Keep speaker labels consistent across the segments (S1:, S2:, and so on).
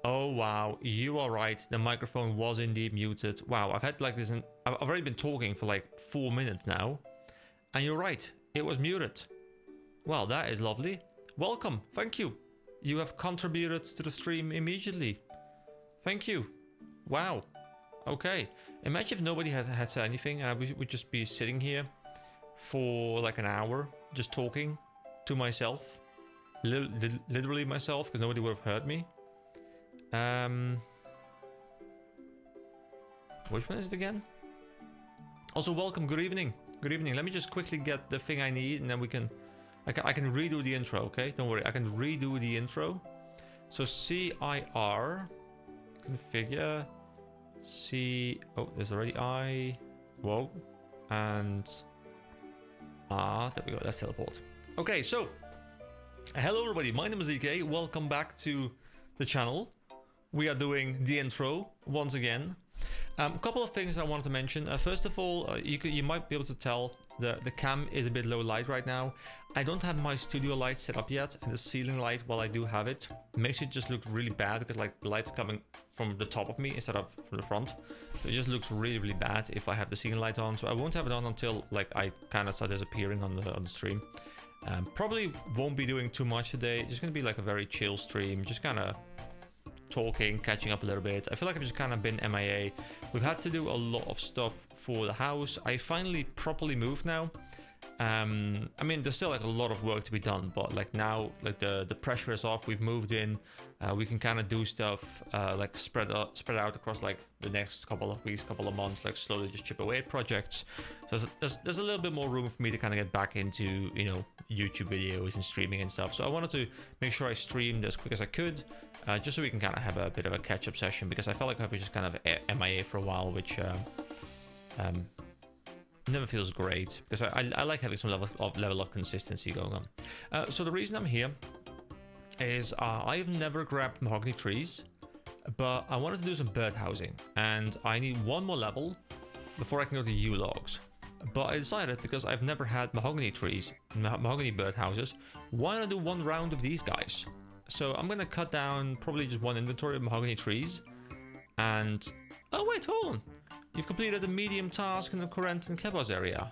S1: Oh wow, you are right. The microphone was indeed muted. Wow, I've had like this. I've already been talking for like 4 minutes now, and you're right. It was muted. Well, that is lovely. Welcome. Thank you. You have contributed to the stream immediately. Thank you. Wow. Okay. Imagine if nobody had said anything, and I would just be sitting here for like an hour, just talking to myself, literally myself, because nobody would have heard me. Which one is it again? Also, welcome. Good evening. Good evening. Let me just quickly get the thing I need, and then we can. I can redo the intro. Okay, don't worry. I can redo the intro. So CIR configure C. Oh, there's already I. Whoa, and there we go. Let's teleport. Okay, so hello everybody. My name is EK. Welcome back to the channel. We are doing the intro once again. A couple of things I wanted to mention. First of all, you might be able to tell the cam is a bit low light right now. I don't have my studio light set up yet, and the ceiling light, while I do have it, makes it just look really bad because like the light's coming from the top of me instead of from the front. So it just looks really bad if I have the ceiling light on. So I won't have it on until like I kind of start disappearing on the stream. Probably won't be doing too much today. It's just gonna be like a very chill stream, just kind of talking, catching up a little bit. I feel like I've just kind of been MIA. We've had to do a lot of stuff for the house. I finally properly moved now. I mean, there's still like a lot of work to be done, but like now, like the pressure is off. We've moved in. We can kind of do stuff like spread out across like the next couple of weeks, couple of months, like slowly just chip away at projects. So there's a little bit more room for me to kind of get back into, you know, YouTube videos and streaming and stuff. So I wanted to make sure I streamed as quick as I could. Just so we can kind of have a bit of a catch-up session, because I felt like I was just kind of MIA for a while, which never feels great, because I like having some level of consistency going on. So the reason I'm here is I've never grabbed mahogany trees, but I wanted to do some bird housing, and I need one more level before I can go to yew logs. But I decided, because I've never had mahogany trees, mahogany bird houses, why not do one round of these guys? So I'm gonna cut down probably just one inventory of mahogany trees, and oh wait, hold on, you've completed a medium task in the Corentin and Kebos area.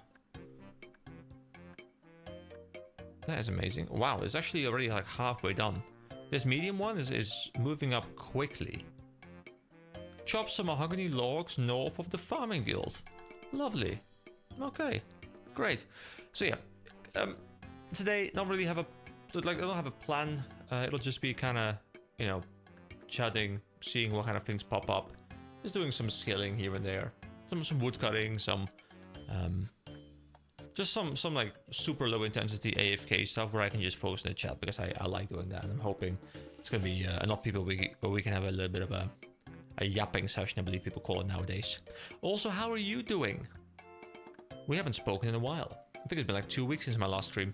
S1: That is amazing. Wow, it's actually already like halfway done. This medium one is moving up quickly. Chop some mahogany logs north of the farming guild. Lovely. Okay, great. So yeah, today not really have a I don't have a plan. It'll just be kind of, you know, chatting, seeing what kind of things pop up. Just doing some skilling here and there. Some wood cutting, just some like super low intensity AFK stuff where I can just focus in the chat, because I like doing that. And I'm hoping it's going to be enough people where we can have a little bit of a yapping session, I believe people call it nowadays. Also, how are you doing? We haven't spoken in a while. I think it's been like 2 weeks since my last stream.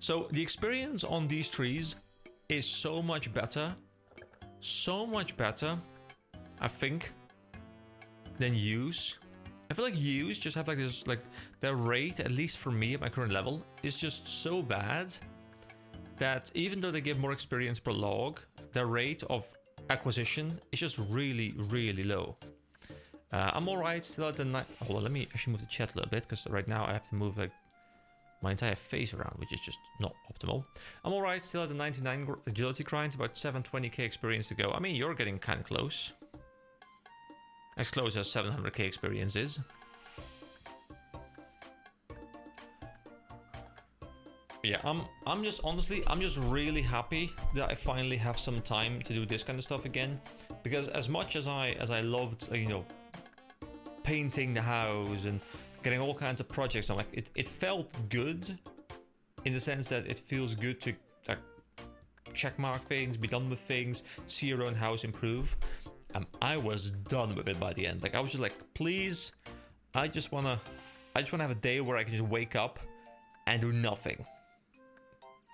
S1: So the experience on these trees is so much better, I think, than yews. I feel like yews just have like this, like their rate, at least for me at my current level, is just so bad that even though they give more experience per log, their rate of acquisition is just really low. I'm alright still at the night. Hold on, let me actually move the chat a little bit, because right now I have to move like my entire face around, which is just not optimal. I'm alright still at the 99 agility grind, about 720k experience to go. I mean, you're getting kind of close. As close as 700k experience is. Yeah, I'm just really happy that I finally have some time to do this kind of stuff again. Because as much as I loved, you know, painting the house and getting all kinds of projects, I'm like, it felt good in the sense that it feels good to like checkmark things, be done with things, see your own house improve. I was done with it by the end. Like, I was just like, please, I just wanna have a day where I can just wake up and do nothing.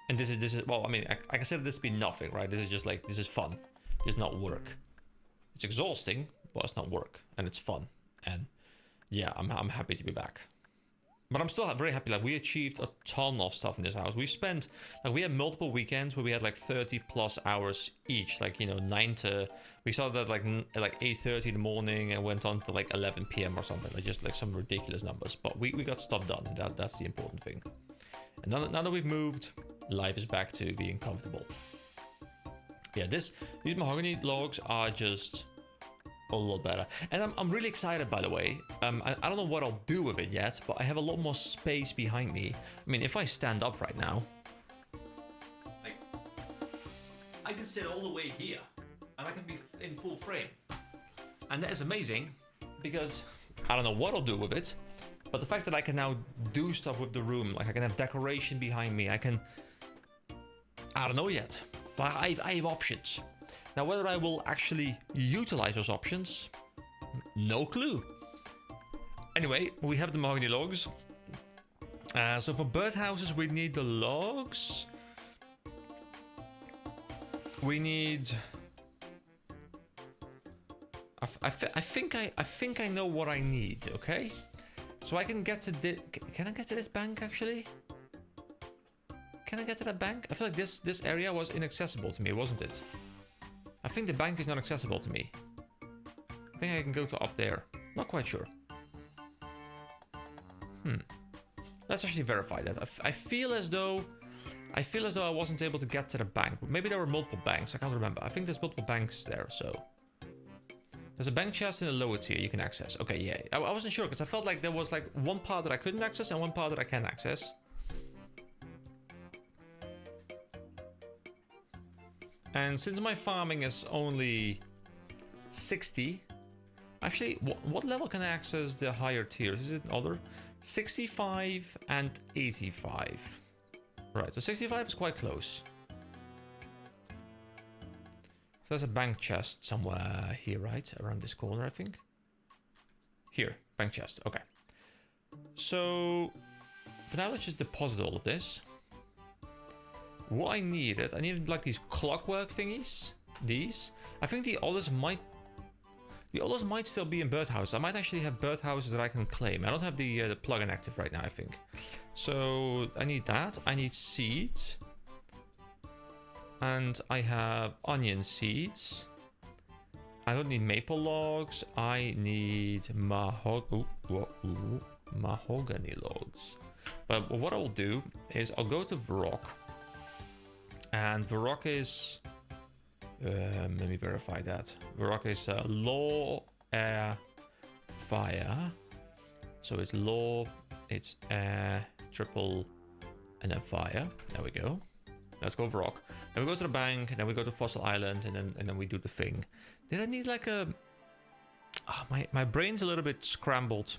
S1: And this is well, I mean, I consider this to be nothing, right? This is just like, this is fun. It's not work. It's exhausting, but it's not work, and it's fun. And yeah, I'm happy to be back. But I'm still very happy. Like, we achieved a ton of stuff in this house. We spent, like, we had multiple weekends where we had like 30 plus hours each. Like, you know, we started at like 8:30 in the morning and went on to like 11 p.m. or something. Like, just like some ridiculous numbers. But we got stuff done. And that's the important thing. And now that we've moved, life is back to being comfortable. Yeah, these mahogany logs are just a lot better. And I'm really excited, by the way. I don't know what I'll do with it yet, but I have a lot more space behind me. I mean, if I stand up right now, like, I can sit all the way here, and I can be in full frame. And that is amazing, because I don't know what I'll do with it, but the fact that I can now do stuff with the room, like I can have decoration behind me, I don't know yet, but I have options. Now, whether I will actually utilize those options, no clue. Anyway, we have the mahogany logs. So for birdhouses, we need the logs. We need... I think I know what I need, okay? So I can get to the... Can I get to this bank, actually? Can I get to that bank? I feel like this area was inaccessible to me, wasn't it? I think the bank is not accessible to me. I think I can go to up there. Not quite sure. Let's actually verify that. I feel as though I wasn't able to get to the bank. Maybe there were multiple banks. I can't remember. I think there's multiple banks there, so... There's a bank chest in the lower tier you can access. Okay, yeah. I wasn't sure because I felt like there was like one part that I couldn't access and one part that I can access. And since my farming is only 60, actually, what level can I access the higher tiers? Is it other? 65 and 85. Right, so 65 is quite close. So there's a bank chest somewhere here, right? Around this corner, I think. Here, bank chest, okay. So, for now, let's just deposit all of this. What I needed like these clockwork thingies. These. I think the others might still be in birdhouses. I might actually have birdhouses that I can claim. I don't have the plugin active right now, I think. So I need that. I need seeds. And I have onion seeds. I don't need maple logs. I need mahogany logs. But what I'll do is I'll go to Varrock. And Varrock is... let me verify that. Varrock is law, air, fire. So it's law, it's air, triple, and then fire. There we go. Let's go Varrock. Then we go to the bank, and then we go to Fossil Island, and then we do the thing. Did I need like a... Oh, my brain's a little bit scrambled.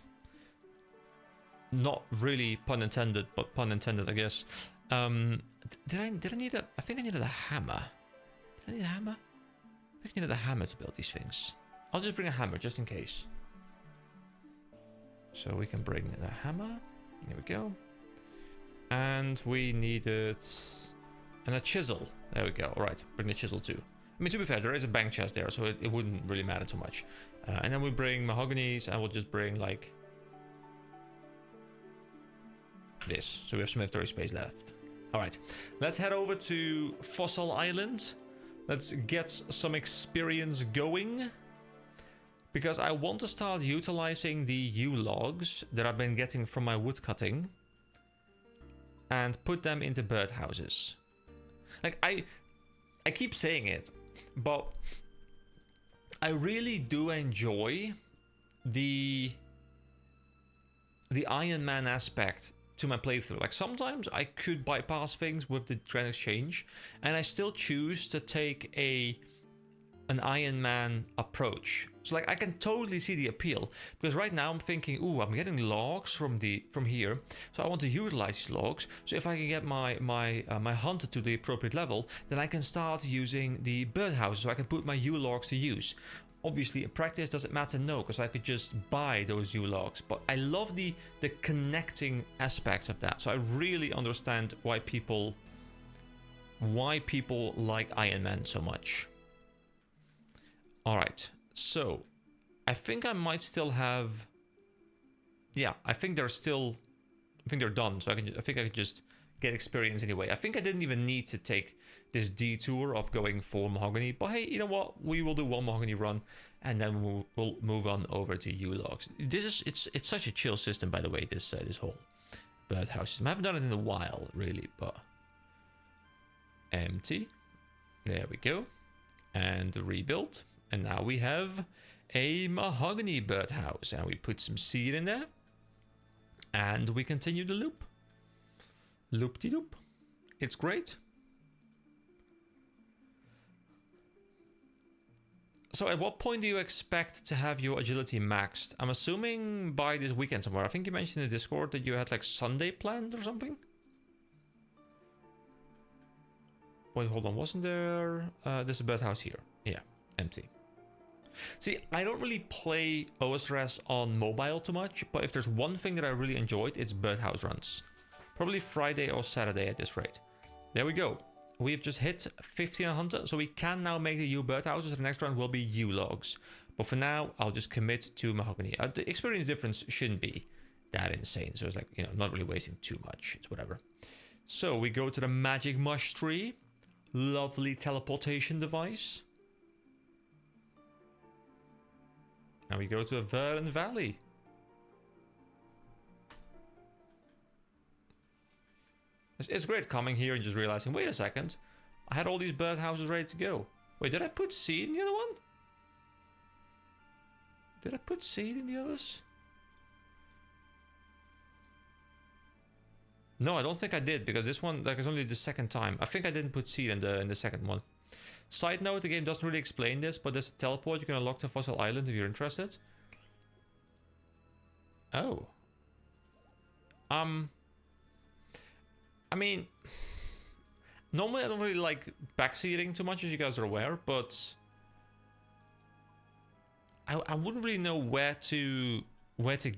S1: Not really pun intended, but pun intended, I guess. Did I need a... I think I needed a hammer. Did I need a hammer? I think I needed a hammer to build these things. I'll just bring a hammer, just in case. So we can bring the hammer. Here we go. And we needed... And a chisel. There we go. Alright, bring the chisel too. I mean, to be fair, there is a bank chest there, so it wouldn't really matter too much. And then we bring mahoganies, and we'll just bring, like... this. So we have some inventory space left. Alright, let's head over to Fossil Island. Let's get some experience going. Because I want to start utilizing the yew logs that I've been getting from my wood cutting. And put them into birdhouses. Like, I keep saying it, but I really do enjoy the Iron Man aspect to my playthrough. Like, sometimes I could bypass things with the Grand Exchange, and I still choose to take an Iron Man approach. So like, I can totally see the appeal, because right now I'm thinking, ooh, I'm getting logs from here, so I want to utilize these logs. So if I can get my hunter to the appropriate level, then I can start using the birdhouses, so I can put my yew logs to use. Obviously, in practice, does it matter? No, because I could just buy those yew logs. But I love the connecting aspect of that. So I really understand why people like Iron Man so much. All right. So, I think I might still have... Yeah, I think there's still I think they're done. So I think I can just get experience anyway. I think I didn't even need to take this detour of going for mahogany. But hey, you know what? We will do one mahogany run, and then we'll move on over to yew logs. It's such a chill system, by the way. This whole birdhouse system. I haven't done it in a while, really, but empty. There we go, and rebuild. And now we have a mahogany birdhouse, and we put some seed in there, and we continue the loop. Loop-de-loop. It's great. So at what point do you expect to have your agility maxed? I'm assuming by this weekend somewhere. I think you mentioned in the Discord that you had like Sunday planned or something. Wait, hold on. Wasn't there... there's a birdhouse here. Yeah, empty. See, I don't really play OSRS on mobile too much, but if there's one thing that I really enjoyed, it's birdhouse runs. Probably Friday or Saturday at this rate. There we go. We've just hit 1500, so we can now make the yew birdhouses. The next round will be yew logs. But for now, I'll just commit to mahogany. The experience difference shouldn't be that insane. So it's like, you know, not really wasting too much. It's whatever. So we go to the magic mush tree. Lovely teleportation device. And we go to a Verdant Valley. It's great coming here and just realizing, wait a second, I had all these birdhouses ready to go. Wait, did I put seed in the other one? Did I put seed in the others? No, I don't think I did, because this one, like, is only the second time. I think I didn't put seed in the second one. Side note, the game doesn't really explain this, but there's a teleport. You can unlock to Fossil Island if you're interested. Oh. I mean, normally I don't really like backseating too much, as you guys are aware, but I wouldn't really know where to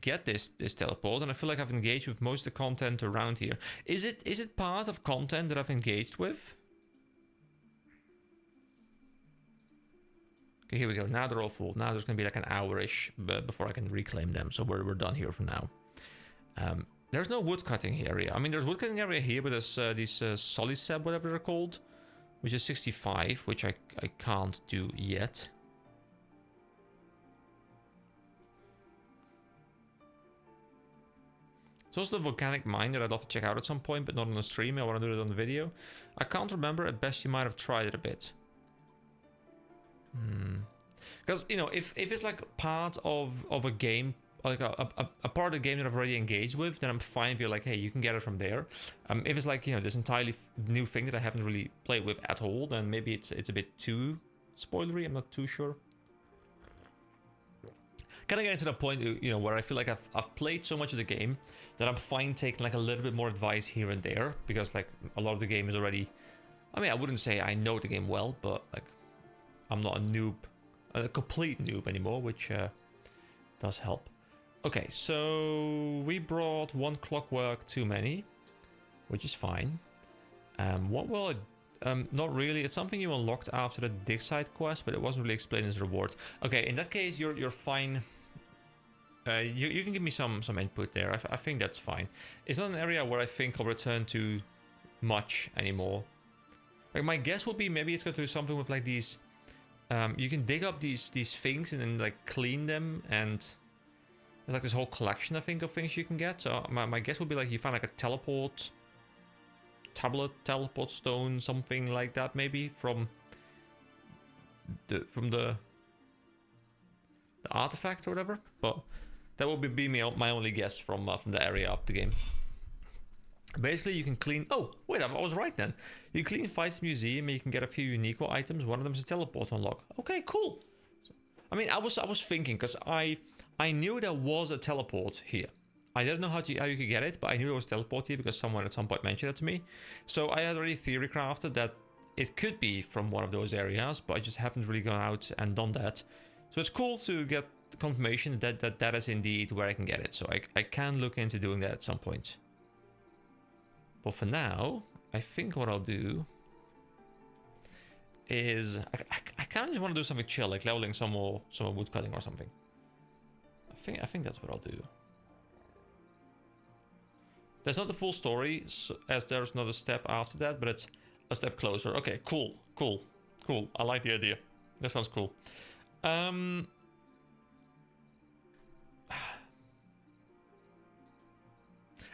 S1: get this teleport, and I feel like I've engaged with most of the content around here. Is it part of content that I've engaged with? Okay, here we go. Now they're all full. Now there's gonna be like an hour-ish before I can reclaim them, so we're done here for now. There's no woodcutting area. I mean, there's woodcutting area here, but there's these Soliseb, whatever they're called, which is 65, which I can't do yet. It's also the volcanic mine that I'd love to check out at some point, but not on the stream. I want to do it on the video. I can't remember. At best, you might have tried it a bit. Because, you know, if it's like part of a game, like a part of the game that I've already engaged with, then I'm fine if you're like, hey, you can get it from there. If it's like, you know, this entirely new thing that I haven't really played with at all, then maybe it's a bit too spoilery. I'm not too sure. Kind of getting to the point, you know, where I feel like I've played so much of the game that I'm fine taking like a little bit more advice here and there, because like a lot of the game is already, I mean, I wouldn't say I know the game well, but like I'm not a noob, a complete noob anymore, which does help. Okay, so we brought one clockwork too many, which is fine. What will it? Not really. It's something you unlocked after the dig site quest, but it wasn't really explained as a reward. Okay, in that case, you're fine. You can give me some input there. I think that's fine. It's not an area where I think I'll return to much anymore. Like my guess would be maybe it's going to do something with like these. You can dig up these things and then like clean them, and there's like this whole collection, I think, of things you can get. So my guess would be like you find like a teleport tablet, teleport stone, something like that, maybe from the artifact or whatever. But that would be my only guess from the area of the game. Basically, you can clean... Oh, wait, I was right then. You clean Feist Museum and you can get a few unique items. One of them is a teleport unlock. Okay, cool. I mean, I was thinking, because I knew there was a teleport here. I didn't know how you could get it, but I knew there was a teleport here because someone at some point mentioned it to me. So I had already theory crafted that it could be from one of those areas, but I just haven't really gone out and done that. So it's cool to get the confirmation that is indeed where I can get it. So I can look into doing that at some point. But for now, I think what I'll do is I kind of just want to do something chill, like leveling some more wood cutting or something. I think that's what I'll do. There's not the full story, as there's not a step after that, but it's a step closer. Okay, cool. I like the idea. That sounds cool.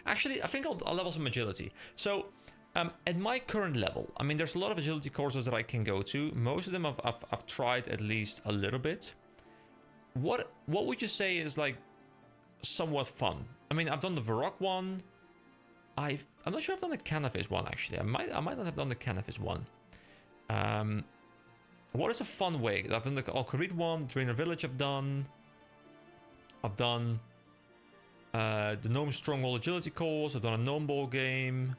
S1: Actually, I think I'll level some agility. So, at my current level, I mean, there's a lot of agility courses that I can go to. Most of them I've tried at least a little bit. What would you say is like somewhat fun? I mean, I've done the Varrock one. I'm not sure I've done the Canifis one actually. I might not have done the Canifis one. What is a fun way? I've done the Alcarid one, Draenor Village I've done the Gnome Stronghold Agility course, I've done a Gnome Ball game.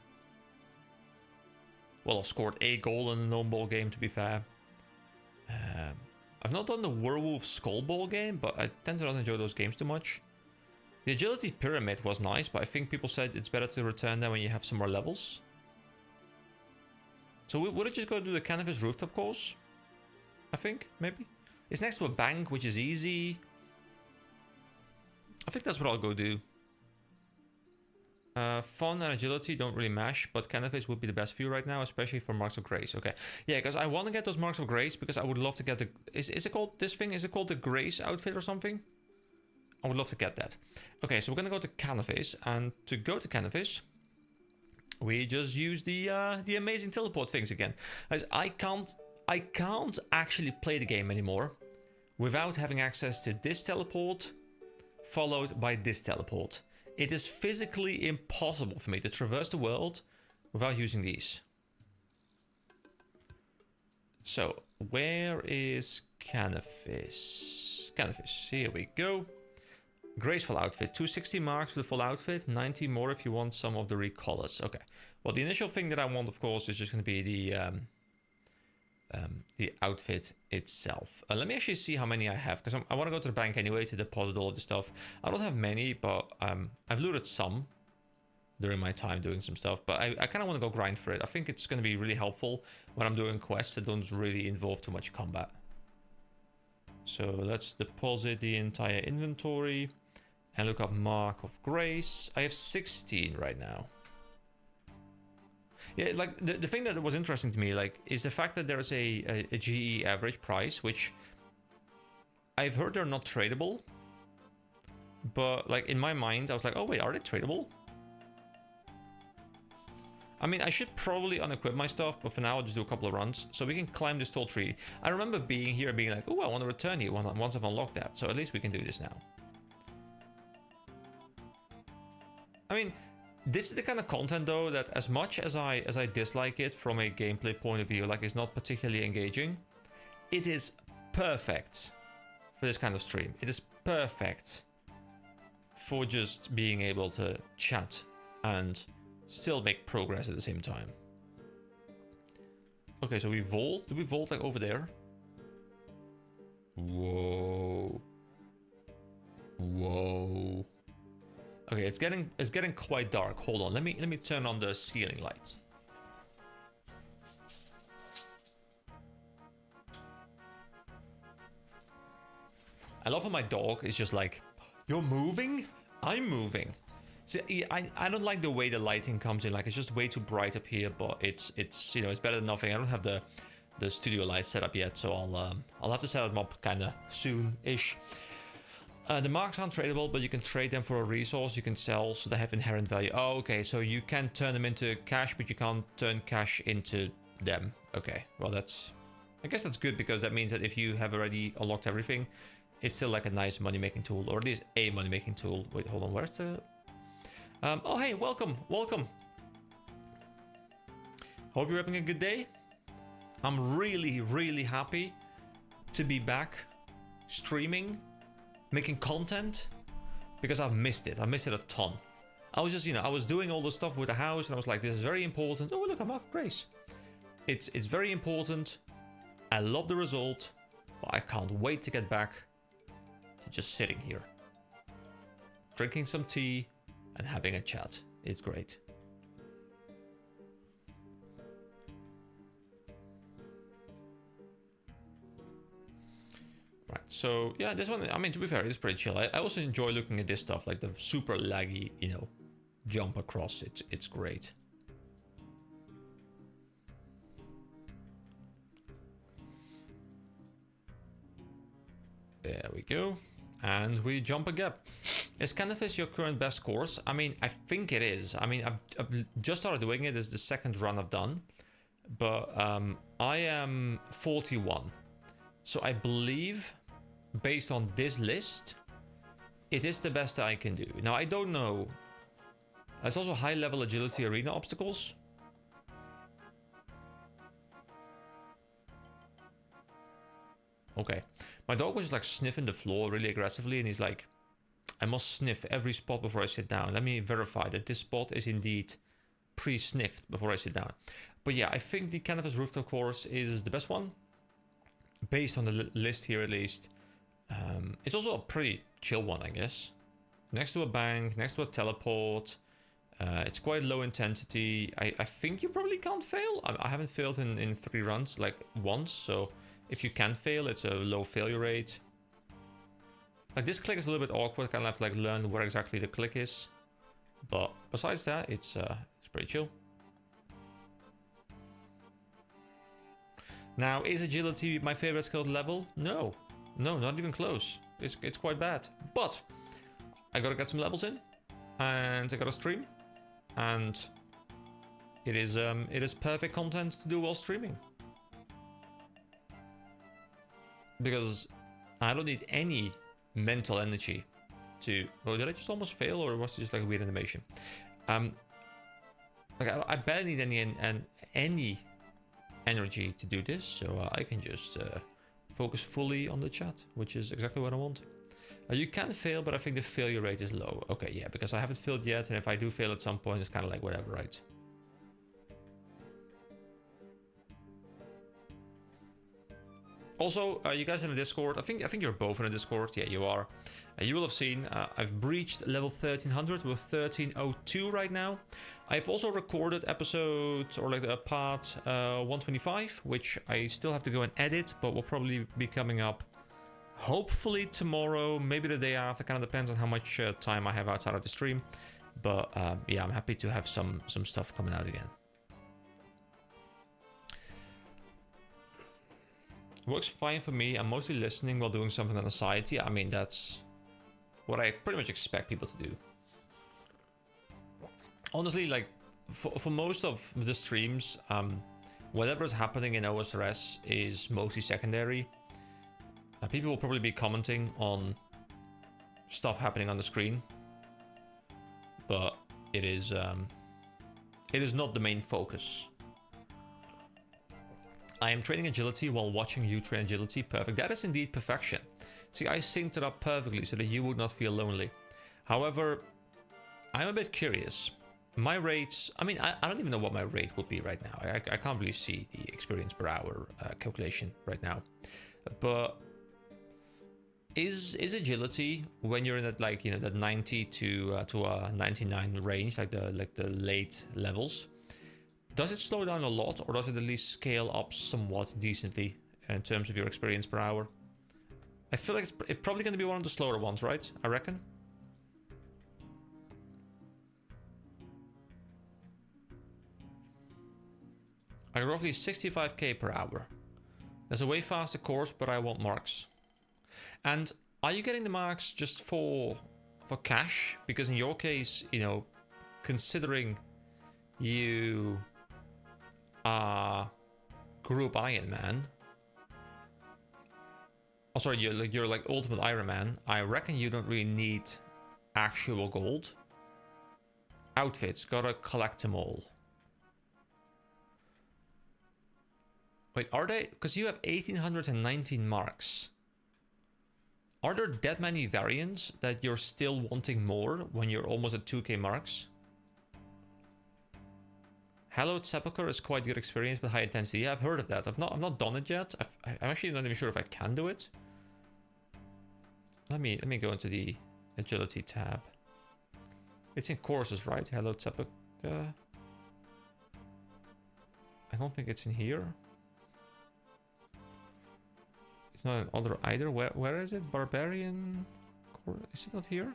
S1: Well, I've scored a goal in the Gnome Ball game, to be fair. I've not done the Werewolf Skull Ball game, but I tend to not enjoy those games too much. The Agility Pyramid was nice, but I think people said it's better to return them when you have some more levels. So would I just go do the Canifis Rooftop course? I think, maybe. It's next to a bank, which is easy. I think that's what I'll go do. Fun and agility don't really mash, but Canifis would be the best for you right now, especially for Marks of Grace. Okay, yeah, because I want to get those Marks of Grace because I would love to get the... Is it called this thing? Is it called the Grace outfit or something? I would love to get that. Okay, so we're gonna go to Canifis, and to go to Canifis, we just use the amazing teleport things again. As I can't actually play the game anymore without having access to this teleport followed by this teleport. It is physically impossible for me to traverse the world without using these. So, where is Canifis? Canifis, here we go. Graceful outfit, 260 marks for the full outfit, 90 more if you want some of the recolors. Okay, well the initial thing that I want, of course, is just going to be the outfit itself. Let me actually see how many I have, because I want to go to the bank anyway to deposit all of the stuff. I don't have many, but I've looted some during my time doing some stuff, but I kind of want to go grind for it. I think it's going to be really helpful when I'm doing quests that don't really involve too much combat. So let's deposit the entire inventory and look up Mark of Grace. I have 16 right now. Yeah, like the thing that was interesting to me, like, is the fact that there's a GE average price, which I've heard they're not tradable. But like in my mind, I was like, oh wait, are they tradable? I mean, I should probably unequip my stuff, but for now I'll just do a couple of runs so we can climb this tall tree. I remember being here, being like, oh, I want to return here once I've unlocked that. So at least we can do this now. I mean, this is the kind of content though that, as much as I dislike it from a gameplay point of view, like it's not particularly engaging, it is perfect for this kind of stream. It is perfect for just being able to chat and still make progress at the same time. Okay, so we vault. Do we vault like over there? Whoa. Whoa. Okay, it's getting quite dark. Hold on, let me turn on the ceiling lights. I love how my dog is just like, you're moving? I'm moving. See, I don't like the way the lighting comes in. Like, it's just way too bright up here, but it's you know, it's better than nothing. I don't have the studio lights set up yet, so I'll have to set them up kind of soon-ish. The marks aren't tradable, but you can trade them for a resource you can sell, so they have inherent value. Oh, okay, so you can turn them into cash, but you can't turn cash into them. Okay, well I guess that's good, because that means that if you have already unlocked everything, it's still like a nice money-making tool, or at least a money-making tool. Wait, hold on, where's the... oh, hey, welcome. Hope you're having a good day. I'm really, really happy to be back streaming, making content, because I've missed it. I missed it a ton. I was just, you know, I was doing all the stuff with the house, and I was like, this is very important. Oh, look, I'm Mark of Grace. It's very important. I love the result, but I can't wait to get back to just sitting here, drinking some tea and having a chat. It's great. Right, so yeah, this one, I mean, to be fair, it's pretty chill. I also enjoy looking at this stuff, like the super laggy, you know, jump across. It's great. There we go. And we jump a gap. Is Canvas your current best course? I mean, I think it is. I mean, I've just started doing it. This is the second run I've done. But I am 41. So I believe, based on this list, it is the best I can do. Now, I don't know. There's also high-level agility arena obstacles. Okay. My dog was like sniffing the floor really aggressively, and he's like, I must sniff every spot before I sit down. Let me verify that this spot is indeed pre-sniffed before I sit down. But yeah, I think the Canvas rooftop course is the best one, based on the list here at least. It's also a pretty chill one, I guess. Next to a bank, next to a teleport. It's quite low intensity. I think you probably can't fail. I haven't failed in 3 runs, like once, so if you can fail, it's a low failure rate. Like this click is a little bit awkward, kind of have to like learn where exactly the click is. But besides that, it's pretty chill. Now, is agility my favorite skilled level? No, not even close. It's quite bad. But I gotta get some levels in, and I gotta stream, and it is perfect content to do while streaming. Because I don't need any mental energy to... Oh, did I just almost fail, or was it just like a weird animation? Like I barely need any energy to do this, so I can just focus fully on the chat, which is exactly what I want. You can fail, but I think the failure rate is low. Okay, yeah, because I haven't failed yet, and if I do fail at some point, it's kind of like whatever, right? Also, you guys in the Discord, I think you're both in the Discord. Yeah, you are. You will have seen I've breached level 1300 with 1302 right now. I've also recorded episode, or like part 125, which I still have to go and edit, but will probably be coming up hopefully tomorrow, maybe the day after. Kind of depends on how much time I have outside of the stream. But yeah, I'm happy to have some stuff coming out again. Works fine for me. I'm mostly listening while doing something on the side. Yeah, I mean, that's what I pretty much expect people to do. Honestly, like, for most of the streams, whatever is happening in OSRS is mostly secondary. People will probably be commenting on stuff happening on the screen, but it is not the main focus. I am training agility while watching you train agility. Perfect. That is indeed perfection. See, I synced it up perfectly so that you would not feel lonely. However, I'm a bit curious. My rates, I mean, I don't even know what my rate would be right now. I can't really see the experience per hour calculation right now. But is agility, when you're in that, like, you know, that 90 to 99 range, like the late levels, does it slow down a lot, or does it at least scale up somewhat decently in terms of your experience per hour? I feel like it's probably going to be one of the slower ones, right? I reckon. I got roughly 65k per hour. There's a way faster course, but I want marks. And are you getting the marks just for cash? Because in your case, you know, considering you group Iron Man. Oh, sorry, you're like Ultimate Iron Man. I reckon you don't really need actual gold. Outfits, gotta collect them all. Wait, are they? Because you have 1819 marks. Are there that many variants that you're still wanting more when you're almost at 2k marks? Hallowed Sepulchre is quite good experience but high intensity. Yeah, I've heard of that. I've not done it yet. I'm actually not even sure if I can do it. Let me go into the agility tab. It's in courses, right? Hallowed Sepulchre. I don't think it's in here. It's not in other either. Where is it? Barbarian? Is it not here?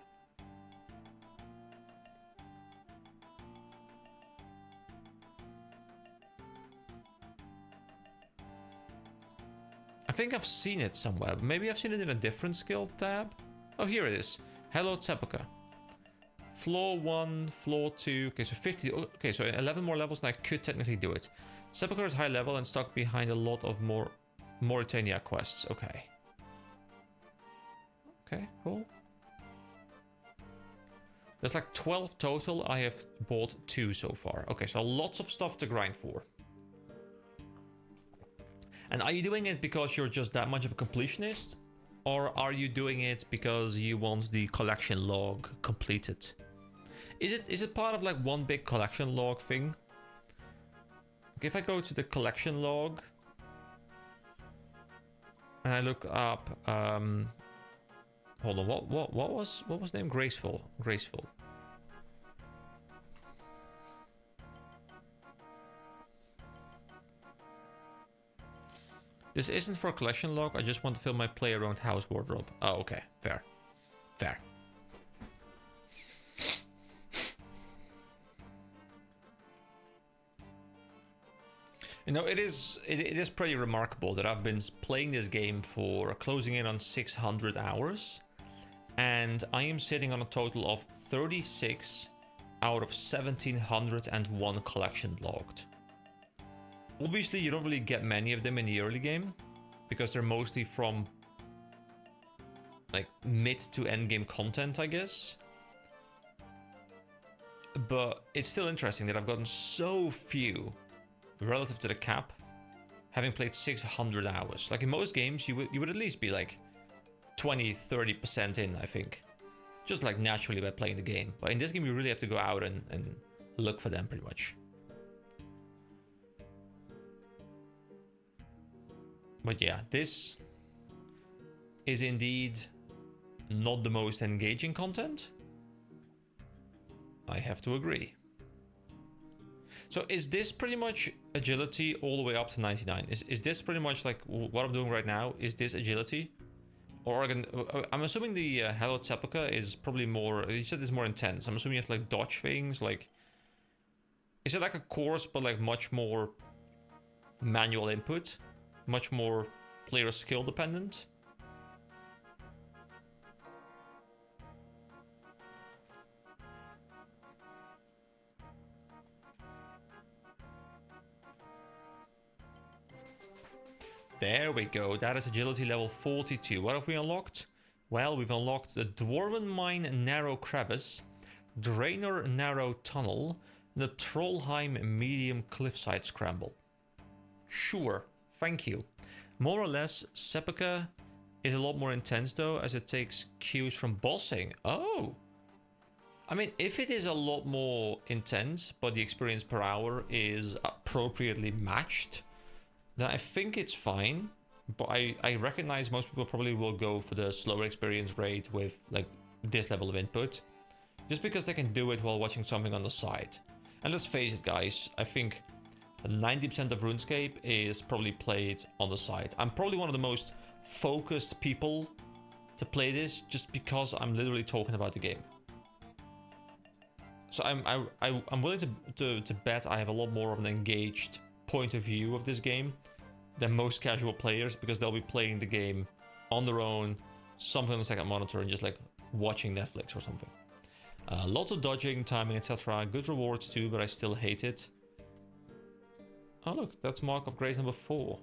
S1: think I've seen it somewhere. Maybe I've seen it in a different skill tab. Oh, here it is. Hello, Sepulchre. Floor 1, floor 2. Okay, so 50. Okay, so 11 more levels and I could technically do it. Sepulchre is high level and stuck behind a lot of more Mauritania quests. Okay. Okay, cool. There's like 12 total. I have bought 2 so far. Okay, so lots of stuff to grind for. And are you doing it because you're just that much of a completionist? Or are you doing it because you want the collection log completed? Is it part of like one big collection log thing? Okay, if I go to the collection log and I look up hold on, what was the name? Graceful. This isn't for a collection log, I just want to fill my play around house wardrobe. Oh, okay, fair. You know, it is pretty remarkable that I've been playing this game for closing in on 600 hours. And I am sitting on a total of 36 out of 1701 collection logged. Obviously, you don't really get many of them in the early game, because they're mostly from like mid to end game content, I guess. But it's still interesting that I've gotten so few relative to the cap, having played 600 hours. Like in most games, you would at least be like 20-30% in, I think, just like naturally by playing the game. But in this game, you really have to go out and look for them pretty much. But yeah, this is indeed not the most engaging content. I have to agree. So is this pretty much agility all the way up to 99? Is this pretty much like what I'm doing right now? Is this agility? Or I'm assuming the Hello Sepulchre is probably more, you said it's more intense. I'm assuming you have to like dodge things, like, is it like a course but like much more manual input? Much more player skill dependent? There we go, that is agility level 42. What have we unlocked? Well, we've unlocked the Dwarven Mine Narrow Crevice, Draenor Narrow Tunnel, and the Trollheim Medium Cliffside Scramble. Sure, thank you. More or less, Sepulchre is a lot more intense though, as it takes cues from bossing. Oh! I mean, if it is a lot more intense, but the experience per hour is appropriately matched, then I think it's fine. But I recognize most people probably will go for the slower experience rate with like this level of input, just because they can do it while watching something on the side. And let's face it, guys, I think 90% of RuneScape is probably played on the side. I'm probably one of the most focused people to play this, just because I'm literally talking about the game. So I'm willing to bet I have a lot more of an engaged point of view of this game than most casual players, because they'll be playing the game on their own, something on the second monitor, and just like watching Netflix or something. Lots of dodging, timing, etc. Good rewards too, but I still hate it. Oh look, that's Mark of Grace number 4.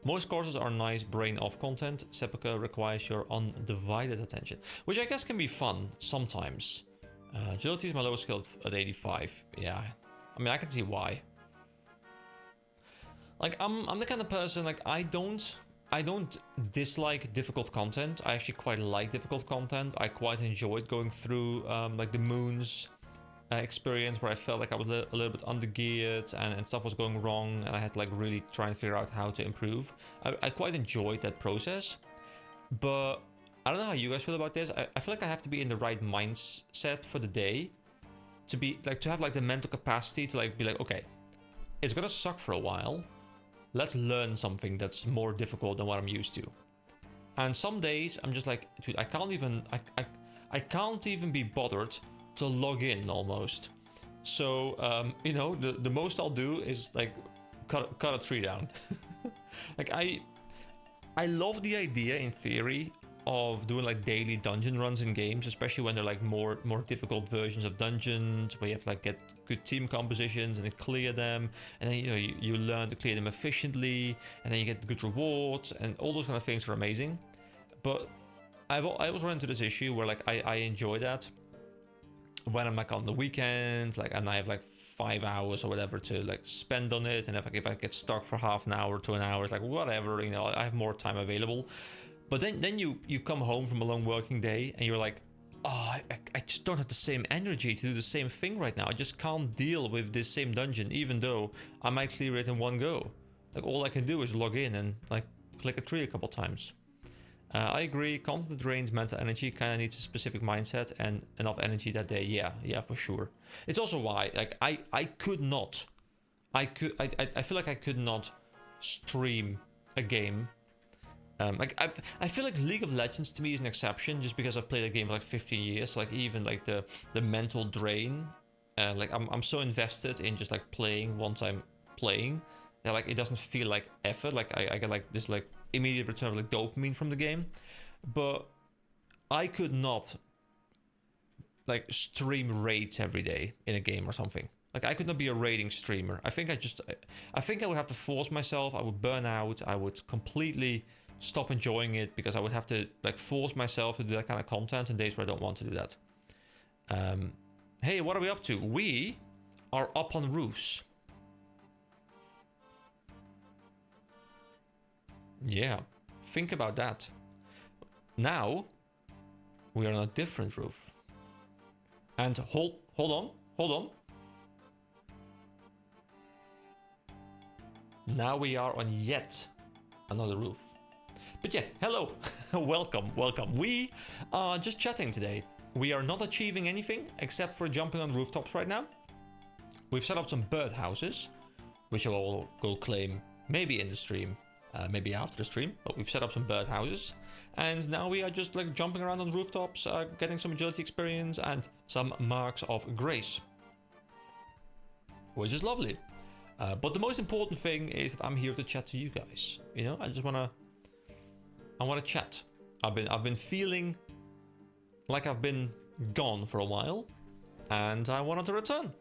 S1: Most courses are nice brain-off content. Sepulchre requires your undivided attention, which I guess can be fun sometimes. Agility is my lowest skill at 85. Yeah, I mean, I can see why. Like, I'm the kind of person, like, I don't dislike difficult content. I actually quite like difficult content. I quite enjoyed going through like the Moons experience, where I felt like I was a little bit under-geared and stuff was going wrong, and I had to like really try and figure out how to improve. I quite enjoyed that process, but I don't know how you guys feel about this. I feel like I have to be in the right mindset for the day to be like, to have like the mental capacity to like be like, okay, it's gonna suck for a while. Let's learn something that's more difficult than what I'm used to. And some days I'm just like, dude, I can't even be bothered to log in almost. So you know, the most I'll do is like cut a tree down. Like I love the idea in theory of doing like daily dungeon runs in games, especially when they're like more difficult versions of dungeons where you have to like get good team compositions and then clear them, and then you learn to clear them efficiently, and then you get good rewards, and all those kind of things are amazing. But I always run into this issue where like I enjoy that when I'm like on the weekend, like, and I have like 5 hours or whatever to like spend on it, and if I get stuck for half an hour to an hour, it's like whatever, I have more time available. But then you come home from a long working day and you're like, oh, I just don't have the same energy to do the same thing right now. I just can't deal with this same dungeon, even though I might clear it in one go. Like all I can do is log in and like click a tree a couple times. I agree, content that drains mental energy kind of needs a specific mindset and enough energy that day. Yeah, for sure. It's also why, like, I feel like I could not stream a game. Like I feel like League of Legends to me is an exception, just because I've played a game for like 15 years. Like even like the mental drain, like I'm so invested in just like playing once I'm playing that like it doesn't feel like effort. Like I get like this like immediate return of like dopamine from the game, but I could not like stream raids every day in a game or something. Like I could not be a raiding streamer. I think I would have to force myself. I would burn out. I would completely stop enjoying it because I would have to like force myself to do that kind of content on days where I don't want to do that. Hey, what are we up to? We are up on roofs. Yeah, think about that. Now we are on a different roof. And hold on. Now we are on yet another roof. But yeah, hello, welcome. We are just chatting today. We are not achieving anything except for jumping on rooftops right now. We've set up some birdhouses, which I'll go claim maybe in the stream, maybe after the stream, but we've set up some birdhouses. And now we are just like jumping around on rooftops, getting some agility experience and some marks of grace, which is lovely. But the most important thing is that I'm here to chat to you guys. I want to chat. I've been feeling like I've been gone for a while, and I wanted to return.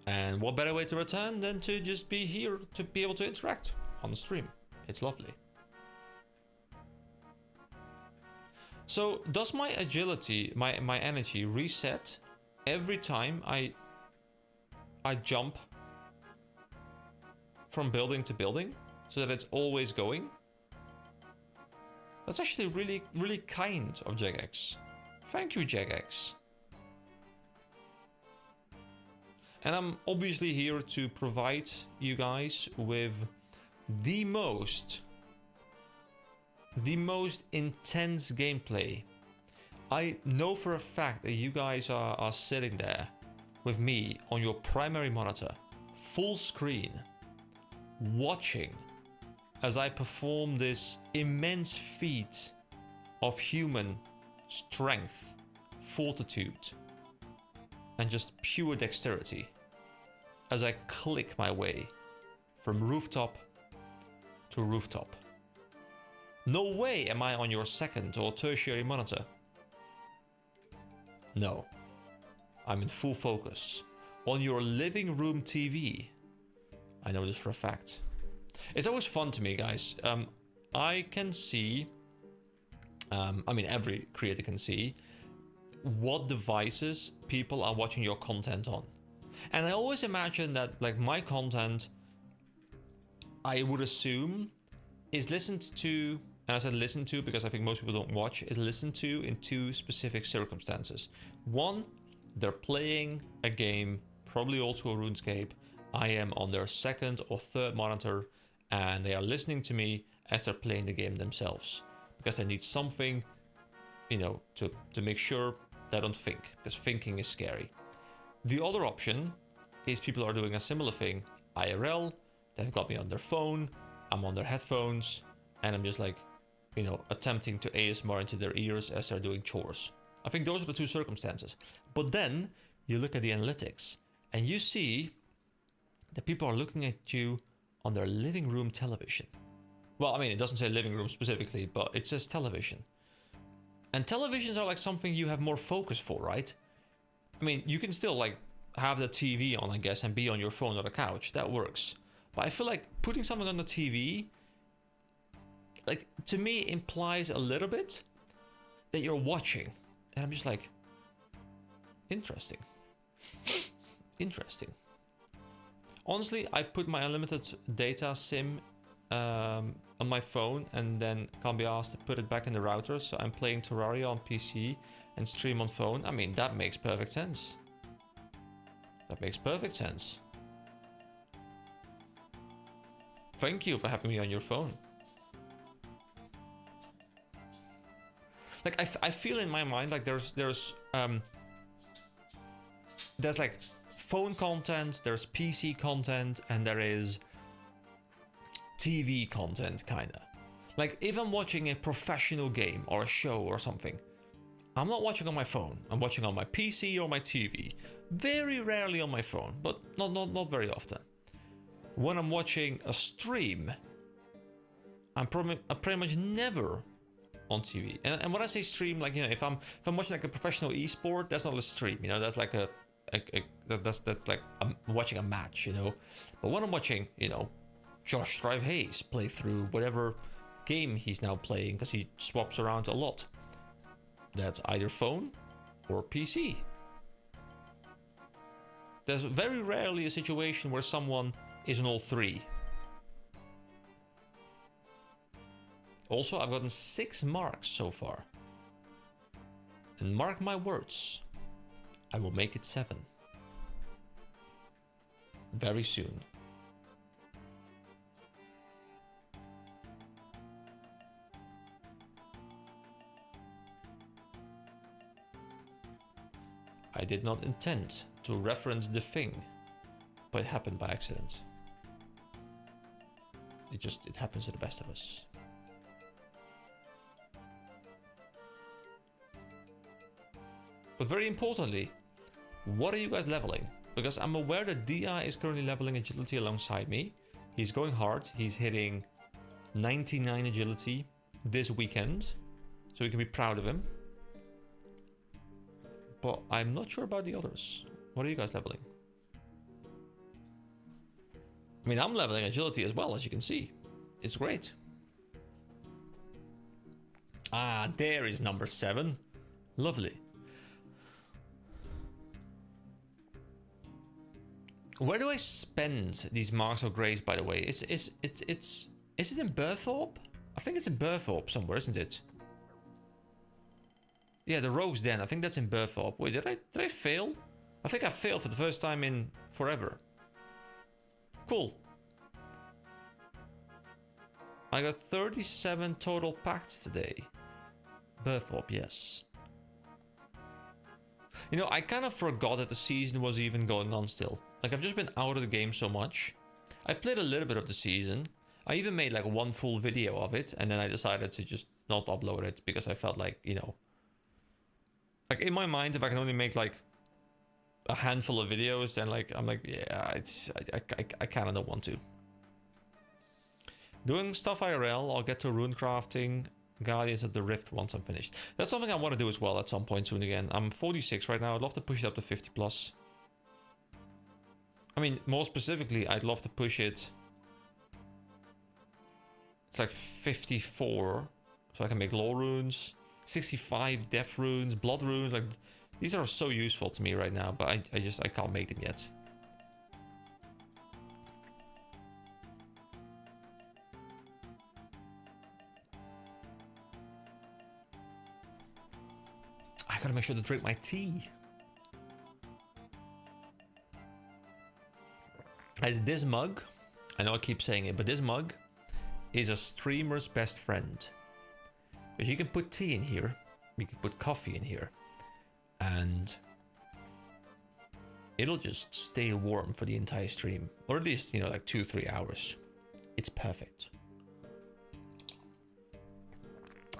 S1: And what better way to return than to just be here to be able to interact on the stream? It's lovely. So does my agility, my energy reset every time I jump from building to building, so that it's always going? That's actually really, really kind of Jagex. Thank you, Jagex. And I'm obviously here to provide you guys with the most intense gameplay. I know for a fact that you guys are sitting there with me on your primary monitor, full screen, watching as I perform this immense feat of human strength, fortitude, and just pure dexterity as I click my way from rooftop to rooftop. No way am I on your second or tertiary monitor. No, I'm in full focus on your living room TV. I know this for a fact. It's always fun to me, guys. I can see, I mean, every creator can see what devices people are watching your content on. And I always imagine that, like, my content, I would assume, is listened to, and I said listen to because I think most people don't watch, is listened to in two specific circumstances. One, they're playing a game, probably also a RuneScape. I am on their second or third monitor, and they are listening to me as they're playing the game themselves, because they need something, to make sure they don't think, because thinking is scary. The other option is people are doing a similar thing IRL. They've got me on their phone, I'm on their headphones, and I'm just like, attempting to ASMR into their ears as they're doing chores. I think those are the two circumstances. But then you look at the analytics and you see that people are looking at you on their living room television. Well, I mean, it doesn't say living room specifically, but it says television. And televisions are like something you have more focus for, right? I mean, you can still like have the TV on, I guess, and be on your phone or the couch. That works. But I feel like putting something on the TV, like, to me, implies a little bit that you're watching. And I'm just like, interesting. Interesting. Honestly, I put my unlimited data SIM on my phone and then can't be asked to put it back in the router. So I'm playing Terraria on PC and stream on phone. I mean, that makes perfect sense. That makes perfect sense. Thank you for having me on your phone. Like, I feel in my mind like there's like phone content, there's PC content, and there is TV content, kinda. Like, if I'm watching a professional game or a show or something, I'm not watching on my phone. I'm watching on my PC or my TV. Very rarely on my phone, but not very often. When I'm watching a stream, I'm pretty much never on TV. And when I say stream, like, you know, if I'm watching like a professional esport, that's not a stream. You know, that's like that's like I'm watching a match. You know, but when I'm watching, you know, Josh Strive Hayes play through whatever game he's now playing, because he swaps around a lot, that's either phone or PC. There's very rarely a situation where someone is on all three. Also, I've gotten 6 marks so far. And mark my words, I will make it 7. Very soon. I did not intend to reference The Thing, but it happened by accident. It happens to the best of us. But very importantly, what are you guys leveling? Because I'm aware that DI is currently leveling agility alongside me. He's going hard. He's hitting 99 agility this weekend, so we can be proud of him. But I'm not sure about the others. What are you guys leveling? I mean, I'm leveling agility as well, as you can see. It's great. Ah, there is number 7. Lovely. Where do I spend these marks of grace, by the way? Is it in Burthorpe? I think it's in Burthorpe somewhere, isn't it? Yeah, the Rogue's Den. I think that's in Burthorpe. Wait, did I fail? I think I failed for the first time in forever. Cool. I got 37 total pacts today. Burthorpe, yes. You know, I kind of forgot that the season was even going on still. Like, I've just been out of the game so much. I've played a little bit of the season. I even made like one full video of it, and then I decided to just not upload it because I felt like, you know, like in my mind, if I can only make like a handful of videos, then like I'm like, yeah, I kind of don't want to. Doing stuff IRL, I'll get to rune crafting, Guardians of the Rift once I'm finished. That's something I want to do as well at some point soon again. I'm 46 right now. I'd love to push it up to 50 plus. I mean, more specifically, I'd love to push it. It's like 54, so I can make lore runes. 65 death runes, blood runes. Like, these are so useful to me right now, but I can't make them yet. I gotta make sure to drink my tea. As this mug, I know I keep saying it, but this mug is a streamer's best friend. Because you can put tea in here, you can put coffee in here, and it'll just stay warm for the entire stream. Or at least, you know, like 2-3 hours. It's perfect.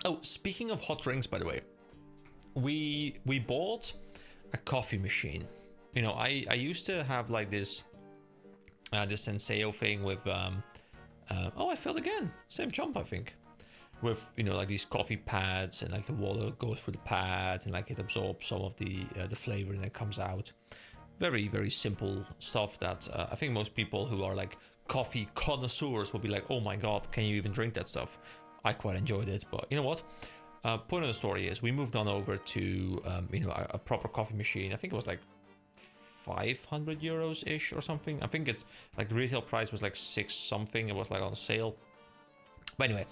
S1: Oh, speaking of hot drinks, by the way, we bought a coffee machine. You know, I used to have like this the Senseo thing with oh, I failed again. Same jump, I think. With, you know, like these coffee pads, and like the water goes through the pads, and like it absorbs some of the flavor and it comes out. Very, very simple stuff that I think most people who are like coffee connoisseurs will be like, oh my god, can you even drink that stuff? I quite enjoyed it, but you know what? Point of the story is we moved on over to you know, a proper coffee machine. I think it was like 500 euros ish or something. I think it, like, the retail price was like 6 something. It was like on sale. But anyway,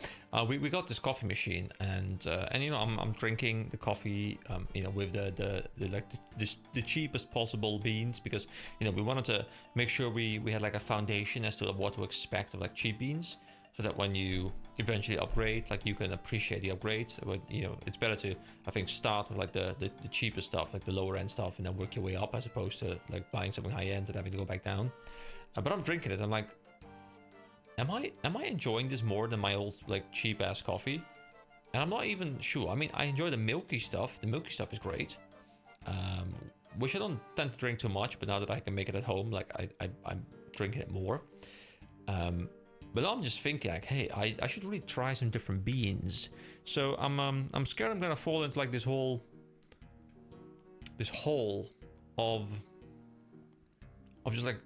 S1: we got this coffee machine, and you know, I'm drinking the coffee, you know, with the cheapest possible beans, because, you know, we wanted to make sure we had like a foundation as to what to expect of like cheap beans, so that when you eventually upgrade, like, you can appreciate the upgrade. But, you know, it's better to, I think, start with like the cheapest stuff, like the lower end stuff, and then work your way up, as opposed to like buying something high end and having to go back down. But I'm drinking it, I'm like, am I enjoying this more than my old like cheap ass coffee? And I'm not even sure. I mean, I enjoy the milky stuff. The milky stuff is great, which I don't tend to drink too much. But now that I can make it at home, like, I'm drinking it more. But I'm just thinking, like, hey, I should really try some different beans. So I'm scared I'm gonna fall into like this hole of just like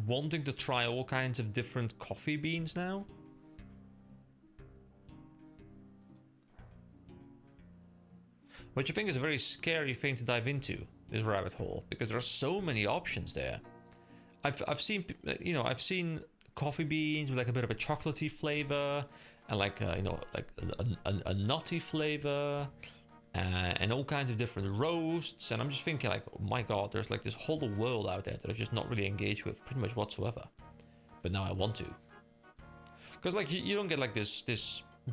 S1: wanting to try all kinds of different coffee beans now. Which I think is a very scary thing to dive into, this rabbit hole, because there are so many options there. I've seen, you know, I've seen coffee beans with like a bit of a chocolatey flavor, and like you know, like a nutty flavor, and all kinds of different roasts. And I'm just thinking, like, oh my god, there's like this whole world out there that I've just not really engaged with pretty much whatsoever. But now I want to, because like you don't get like this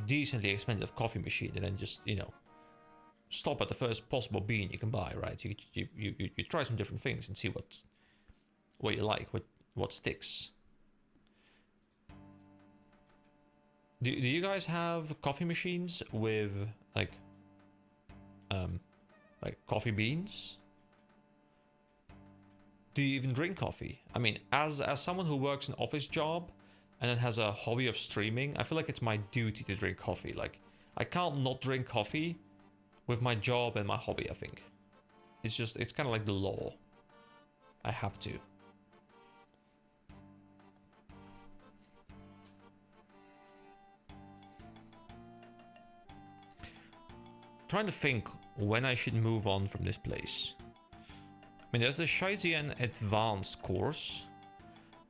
S1: decently expensive coffee machine and then just, you know, stop at the first possible bean you can buy, right? You try some different things and see what you like, what sticks. Do you guys have coffee machines with like coffee beans? Do you even drink coffee? I mean, as someone who works an office job and then has a hobby of streaming, I feel like it's my duty to drink coffee. Like, I can't not drink coffee with my job and my hobby, I think. It's kind of like the law. I have to. Trying to think when I should move on from this place. I mean, there's the Shaizien Advanced course.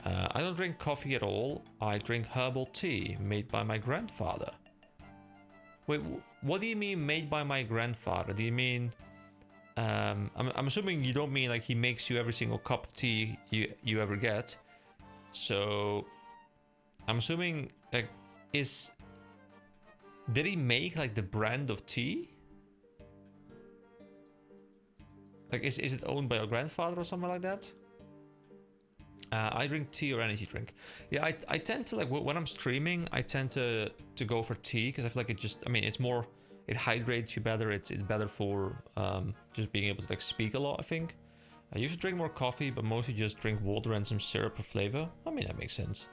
S1: I don't drink coffee at all. I drink herbal tea made by my grandfather. Wait, what do you mean made by my grandfather? Do you mean... I'm assuming you don't mean like he makes you every single cup of tea you ever get. So... I'm assuming, like, did he make like the brand of tea? Like, is it owned by your grandfather or something like that? I drink tea or energy drink. Yeah, I tend to, like, when I'm streaming, I tend to go for tea, because I feel like it just, I mean, it's more, it hydrates you better. It's better for just being able to like speak a lot, I think. I used to drink more coffee, but mostly just drink water and some syrup for flavor. I mean, that makes sense.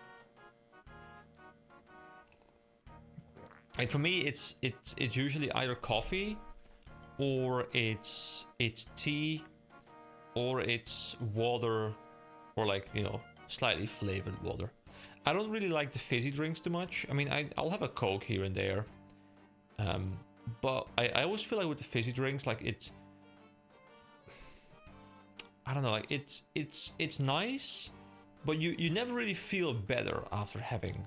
S1: Like, for me, it's usually either coffee, or it's tea, or it's water, or like, you know, slightly flavored water. I don't really like the fizzy drinks too much. I mean, I'll have a Coke here and there, but I always feel like with the fizzy drinks, like, I don't know, like, it's nice, but you never really feel better after having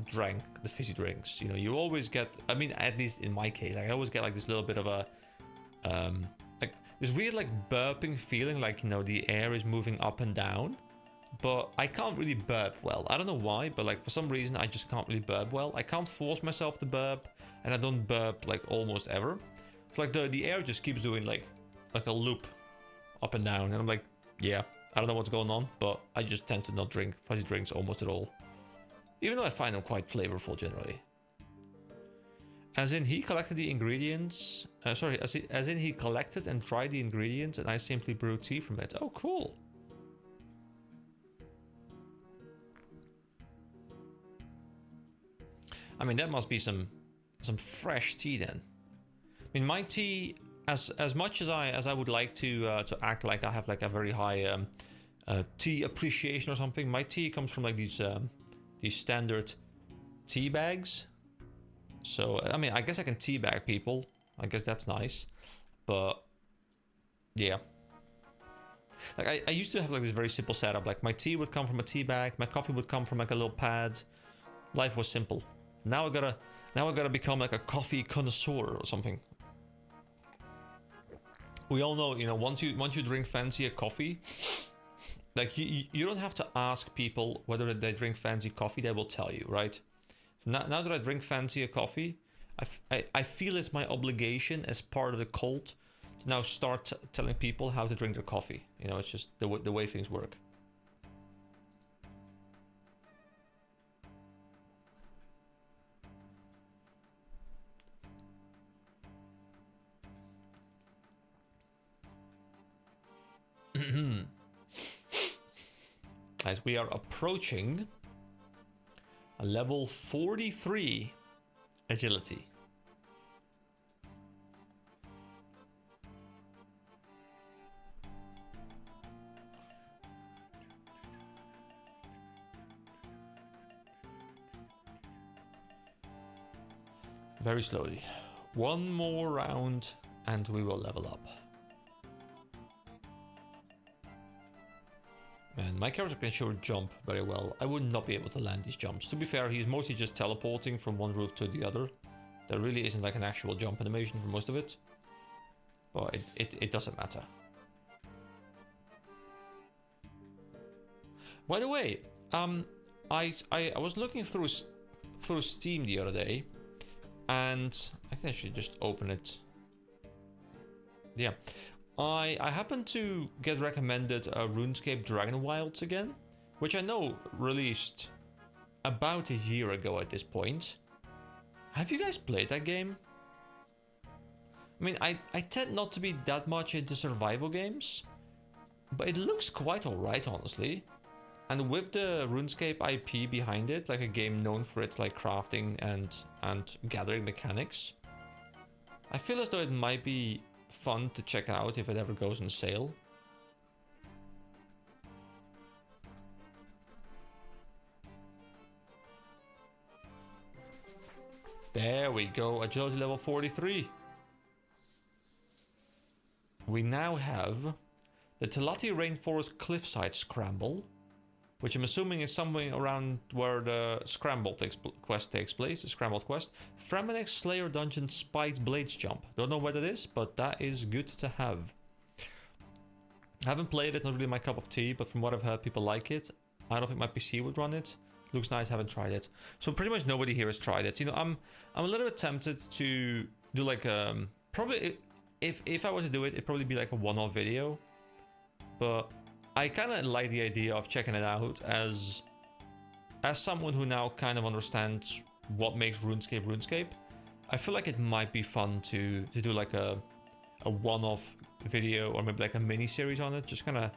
S1: drank the fizzy drinks. You know, you always get, I mean, at least in my case, like, I always get like this little bit of a like this weird like burping feeling, like, you know, the air is moving up and down, but I can't really burp well. I don't know why, but like for some reason I just can't really burp well. I can't force myself to burp, and I don't burp like almost ever. It's like the air just keeps doing like a loop up and down, and I'm like, yeah, I don't know what's going on, but I just tend to not drink fizzy drinks almost at all, even though I find them quite flavorful generally. As in, he collected the ingredients. Sorry, as in he collected and dried the ingredients, and I simply brewed tea from it. Oh, cool. I mean, that must be some fresh tea then. I mean, my tea, as much as I would like to act like I have like a very high tea appreciation or something, my tea comes from like these standard tea bags. So I mean, I guess I can teabag people. I guess that's nice, but yeah. Like I used to have like this very simple setup. Like my tea would come from a tea bag, my coffee would come from like a little pad. Life was simple. Now I gotta become like a coffee connoisseur or something. We all know, you know, once you drink fancier coffee, like you don't have to ask people whether they drink fancy coffee. They will tell you, right? Now that I drink fancier coffee, I feel it's my obligation as part of the cult to now start telling people how to drink their coffee. You know, it's just the way things work. As we are approaching a level 43 agility. Very slowly. One more round and we will level up. Man, my character can sure jump very well. I would not be able to land these jumps. To be fair, he's mostly just teleporting from one roof to the other. There really isn't like an actual jump animation for most of it. But it doesn't matter. By the way, I was looking through Steam the other day, and I can actually just open it. Yeah. I happened to get recommended RuneScape Dragon Wilds again, which I know released about a year ago at this point. Have you guys played that game? I mean, I tend not to be that much into survival games, but it looks quite alright, honestly. And with the RuneScape IP behind it, like a game known for its like crafting and gathering mechanics, I feel as though it might be fun to check out if it ever goes on sale. There we go, agility level 43. We now have the Telati Rainforest Cliffside Scramble, which I'm assuming is somewhere around where the Scramble quest takes place, the Scrambled quest. Framanex Slayer Dungeon Spiked Blades Jump. Don't know what it is, but that is good to have. Haven't played it, not really my cup of tea, but from what I've heard, people like it. I don't think my PC would run it. Looks nice, haven't tried it. So pretty much nobody here has tried it. You know, I'm a little bit tempted to do like probably if I were to do it, it'd probably be like a one-off video. But I kind of like the idea of checking it out as someone who now kind of understands what makes RuneScape. I feel like it might be fun to do like a one-off video or maybe like a mini series on it, just kind of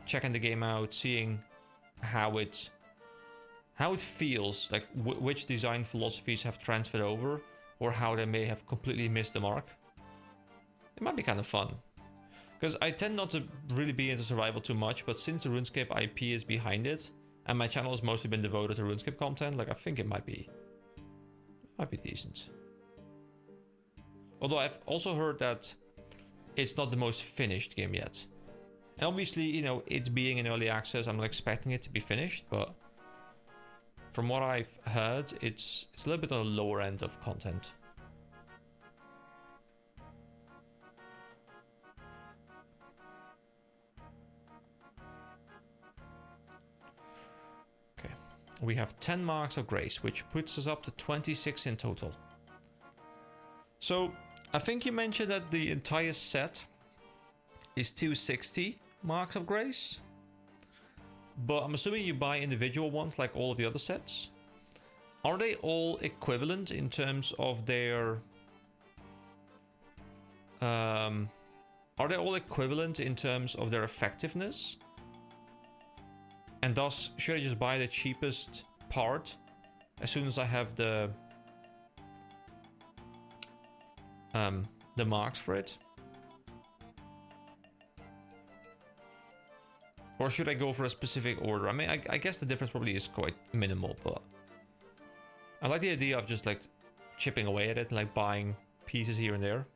S1: checking the game out, seeing how it feels, like which design philosophies have transferred over or how they may have completely missed the mark. It might be kind of fun. Because I tend not to really be into survival too much, but since the RuneScape IP is behind it, and my channel has mostly been devoted to RuneScape content, like I think it might be decent. Although I've also heard that it's not the most finished game yet. And obviously, you know, it being in early access, I'm not expecting it to be finished, but from what I've heard, it's a little bit on the lower end of content. We have 10 marks of grace, which puts us up to 26 in total. So, I think you mentioned that the entire set is 260 marks of grace. But I'm assuming you buy individual ones like all of the other sets. Are they all equivalent in terms of their... are they all equivalent in terms of their effectiveness? And thus, should I just buy the cheapest part as soon as I have the the marks for it. Or should I go for a specific order? I mean, I guess the difference probably is quite minimal, but I like the idea of just like chipping away at it, like buying pieces here and there.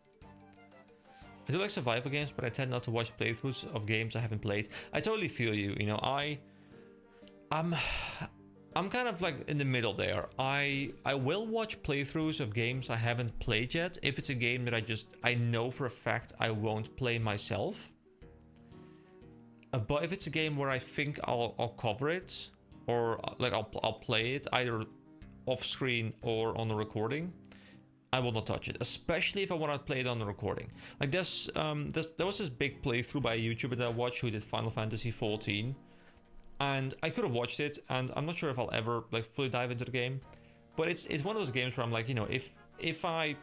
S1: I do like survival games, but I tend not to watch playthroughs of games I haven't played. I totally feel you. You know, I'm kind of like in the middle there. I will watch playthroughs of games I haven't played yet if it's a game that I know for a fact I won't play myself. But if it's a game where I think I'll cover it, or like I'll play it either off screen or on the recording, I will not touch it, especially if I want to play it on the recording. Like there was this big playthrough by a YouTuber that I watched who did Final Fantasy XIV, and I could have watched it, and I'm not sure if I'll ever like fully dive into the game. But it's one of those games where I'm like, you know, if I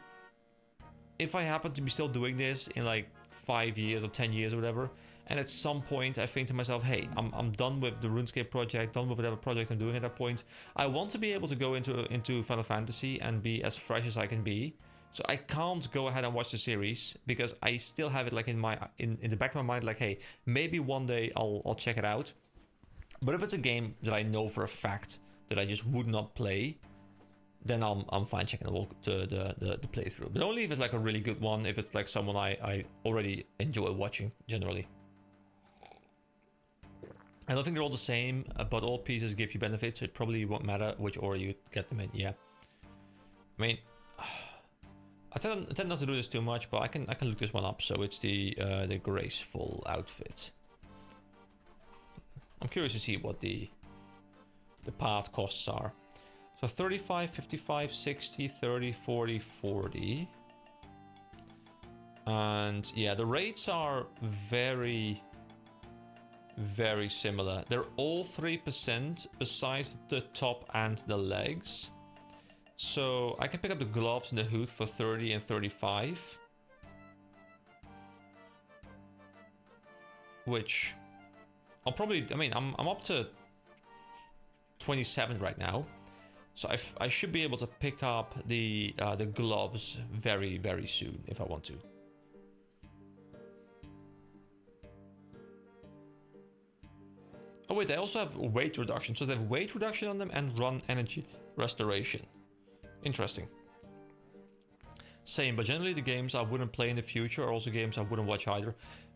S1: happen to be still doing this in like 5 years or 10 years or whatever, and at some point I think to myself, hey, I'm done with the RuneScape project, done with whatever project I'm doing at that point. I want to be able to go into Final Fantasy and be as fresh as I can be. So I can't go ahead and watch the series because I still have it like in the back of my mind, like, hey, maybe one day I'll check it out. But if it's a game that I know for a fact that I just would not play, then I'm fine checking the playthrough. But only if it's like a really good one, if it's like someone I already enjoy watching generally. I don't think they're all the same, but all pieces give you benefits, so it probably won't matter which order you get them in. Yeah. I mean, I tend not to do this too much, but I can look this one up. So it's the graceful outfit. I'm curious to see what the path costs are. So 35, 55, 60, 30, 40, 40. And yeah, the rates are very similar. They're all 3% besides the top and the legs. So I can pick up the gloves and the hood for 30 and 35. Which I'll probably, I mean, I'm up to 27 right now. So I should be able to pick up the gloves very soon if I want to. Oh wait, they also have weight reduction. So they have weight reduction on them and run energy restoration. Interesting. Same, but generally the games I wouldn't play in the future are also games I wouldn't watch either.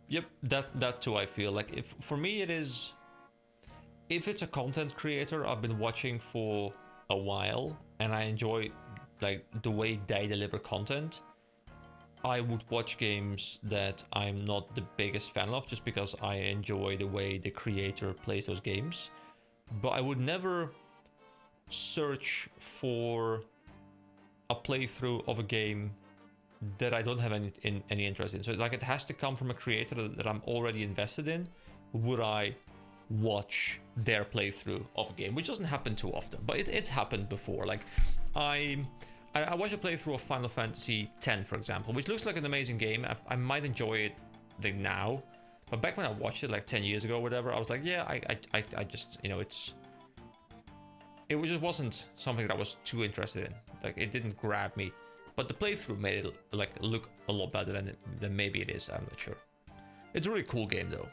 S1: Yep, that too I feel. Like if for me it is, if it's a content creator I've been watching for a while and I enjoy like the way they deliver content, I would watch games that I'm not the biggest fan of just because I enjoy the way the creator plays those games. But I would never search for a playthrough of a game that I don't have any interest in. So like it has to come from a creator that I'm already invested in. Would I watch their playthrough of a game, which doesn't happen too often, but it's happened before. Like I watched a playthrough of Final Fantasy X, for example, which looks like an amazing game. I might enjoy it like now, but back when I watched it like 10 years ago or whatever, I was like, yeah, I just, you know, it just wasn't something that I was too interested in. Like it didn't grab me, but the playthrough made it like look a lot better than maybe it is. I'm not sure. It's a really cool game though.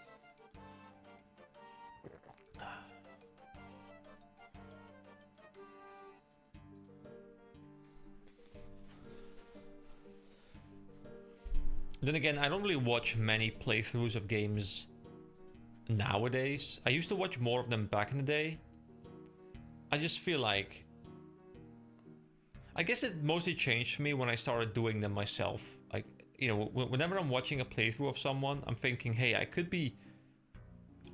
S1: Then again, I don't really watch many playthroughs of games nowadays. I used to watch more of them back in the day. I just feel like, I guess it mostly changed for me when I started doing them myself. Like, you know, whenever I'm watching a playthrough of someone, I'm thinking, hey, I could be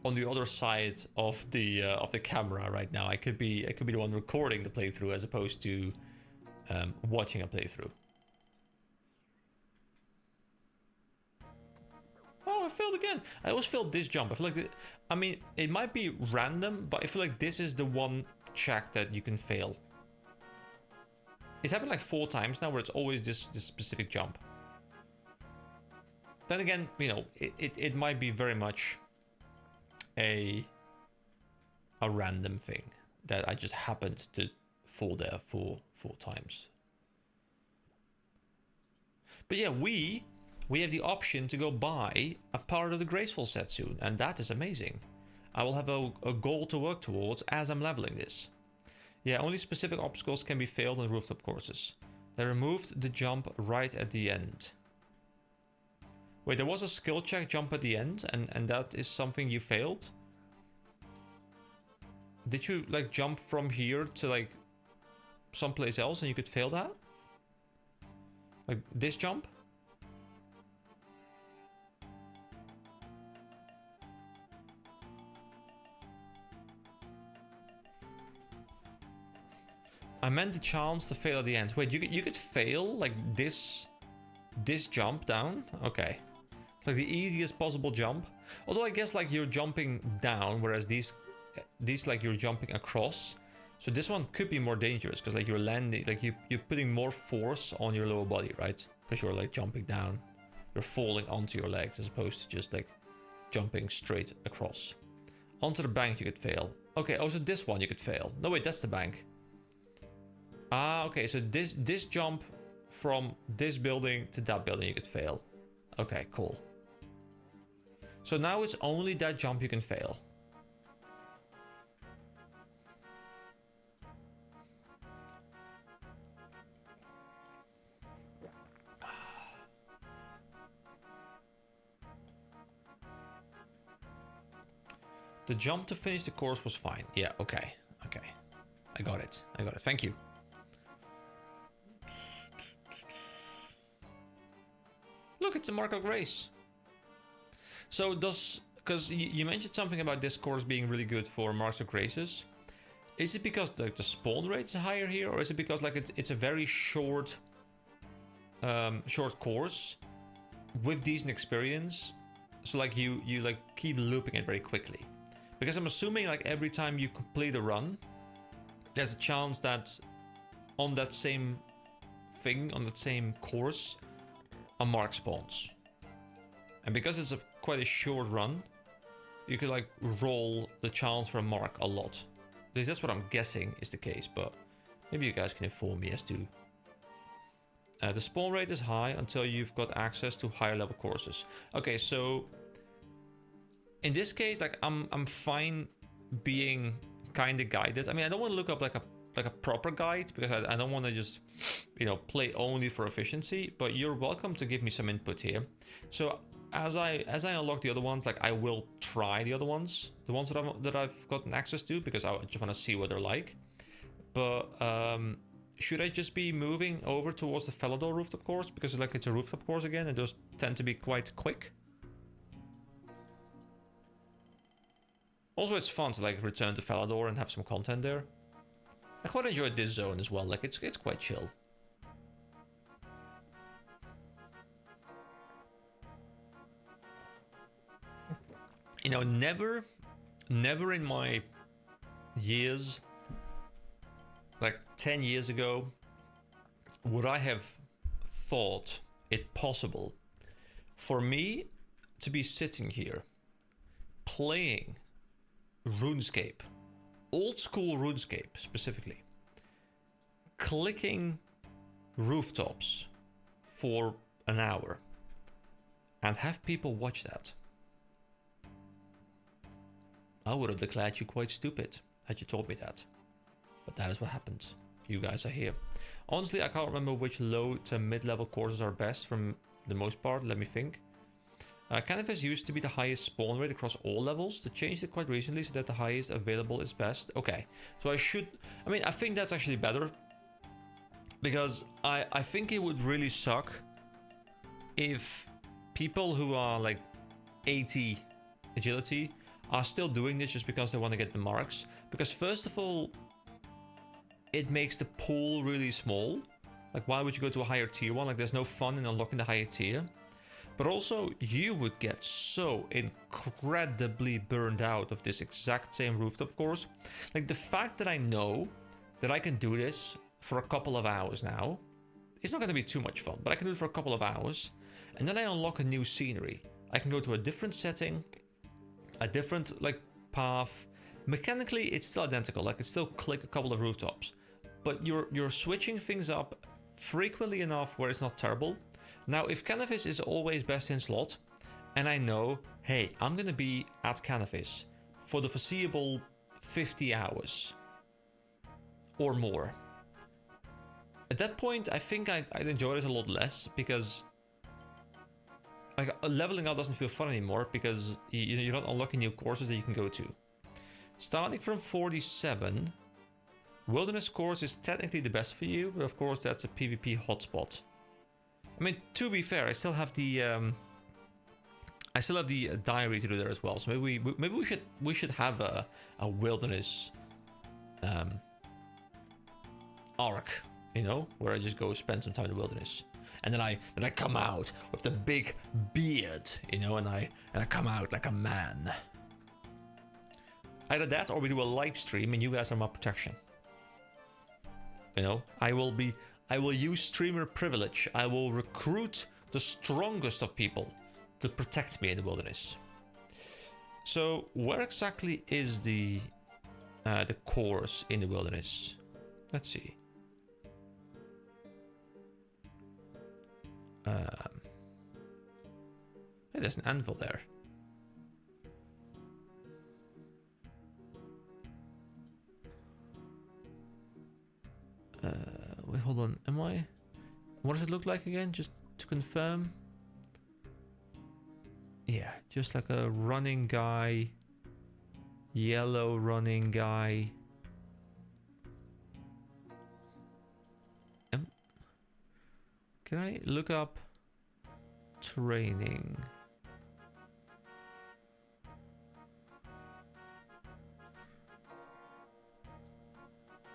S1: on the other side of the camera right now. I could be the one recording the playthrough as opposed to watching a playthrough. Oh, I failed again. I always failed this jump. I feel like, I mean, it might be random, but I feel like this is the one check that you can fail. It's happened like 4 times now where it's always this specific jump. Then again, you know, it might be very much a random thing that I just happened to fall there for 4 times. But yeah, we have the option to go buy a part of the Graceful set soon, and that is amazing. I will have a goal to work towards as I'm leveling this. Yeah, only specific obstacles can be failed on rooftop courses. They removed the jump right at the end. Wait, there was a skill check jump at the end, and that is something you failed? Did you like jump from here to like someplace else and you could fail that? Like this jump? I meant the chance to fail at the end. Wait, you could fail like this jump down? Okay. It's like the easiest possible jump. Although I guess like you're jumping down, whereas these like you're jumping across. So this one could be more dangerous because like you're landing, like you're putting more force on your lower body, right? Because you're like jumping down. You're falling onto your legs as opposed to just like jumping straight across. Onto the bank you could fail. Okay, also this one you could fail. No wait, that's the bank. Ah, okay, so this jump from this building to that building you could fail. Okay, cool. So now it's only that jump you can fail. The jump to finish the course was fine. Yeah, okay. Okay. I got it. I got it. Thank you. Look, it's a Mark of Grace. So does... Because you mentioned something about this course being really good for Marks of Graces. Is it because like the spawn rate is higher here? Or is it because like it's a very short course with decent experience? So like you like keep looping it very quickly. Because I'm assuming like every time you complete a run, there's a chance that on that same thing, on that same course, a mark spawns. And because it's quite a short run, you could like roll the chance for a mark a lot. At least that's what I'm guessing is the case, but maybe you guys can inform me as to. The spawn rate is high until you've got access to higher level courses. Okay, so in this case, like I'm fine being kind of guided. I mean, I don't want to look up like a proper guide because I don't want to just, you know, play only for efficiency. But you're welcome to give me some input here. So as I unlock the other ones, like I will try the other ones, the ones that I've gotten access to, because I just want to see what they're like. But should I just be moving over towards the Falador rooftop course because like it's a rooftop course again, and those tend to be quite quick? Also, it's fun to like return to Falador and have some content there. I quite enjoyed this zone as well. Like it's quite chill. You know, never in my years, like 10 years ago, would I have thought it possible for me to be sitting here playing RuneScape, old school RuneScape specifically, clicking rooftops for an hour and have people watch that. I would have declared you quite stupid had you told me that. But that is what happens. You guys are here. Honestly, I can't remember which low to mid-level courses are best from the most part. Let me think. Canvas used to be the highest spawn rate across all levels. They changed it quite recently so that the highest available is best. Okay, so I think that's actually better. Because I think it would really suck if people who are like 80 agility are still doing this just because they want to get the marks. Because first of all, it makes the pool really small. Like why would you go to a higher tier one? Like there's no fun in unlocking the higher tier. But also, you would get so incredibly burned out of this exact same rooftop course. Like, the fact that I know that I can do this for a couple of hours now, it's not going to be too much fun, but I can do it for a couple of hours. And then I unlock a new scenery. I can go to a different setting, a different, like, path. Mechanically, it's still identical. Like, it's still click a couple of rooftops. But you're switching things up frequently enough where it's not terrible. Now, if Cannabis is always best in slot, and I know, hey, I'm gonna be at Cannabis for the foreseeable 50 hours or more. At that point, I think I'd enjoy it a lot less, because like leveling up doesn't feel fun anymore, because you're not unlocking new courses that you can go to. Starting from 47, Wilderness course is technically the best for you, but of course that's a PvP hotspot. I mean, to be fair, I still have the diary to do there as well. So maybe we should have a Wilderness arc, you know, where I just go spend some time in the Wilderness, and then I come out with the big beard, you know, and I come out like a man. Either that, or we do a live stream and you guys are my protection. You know, I will use streamer privilege. I will recruit the strongest of people to protect me in the Wilderness. So where exactly is the course in the Wilderness? Let's see. Hey, there's an anvil there. Wait, hold on. Am I? What does it look like again? Just to confirm. Yeah, just like a running guy. Yellow running guy. Can I look up training?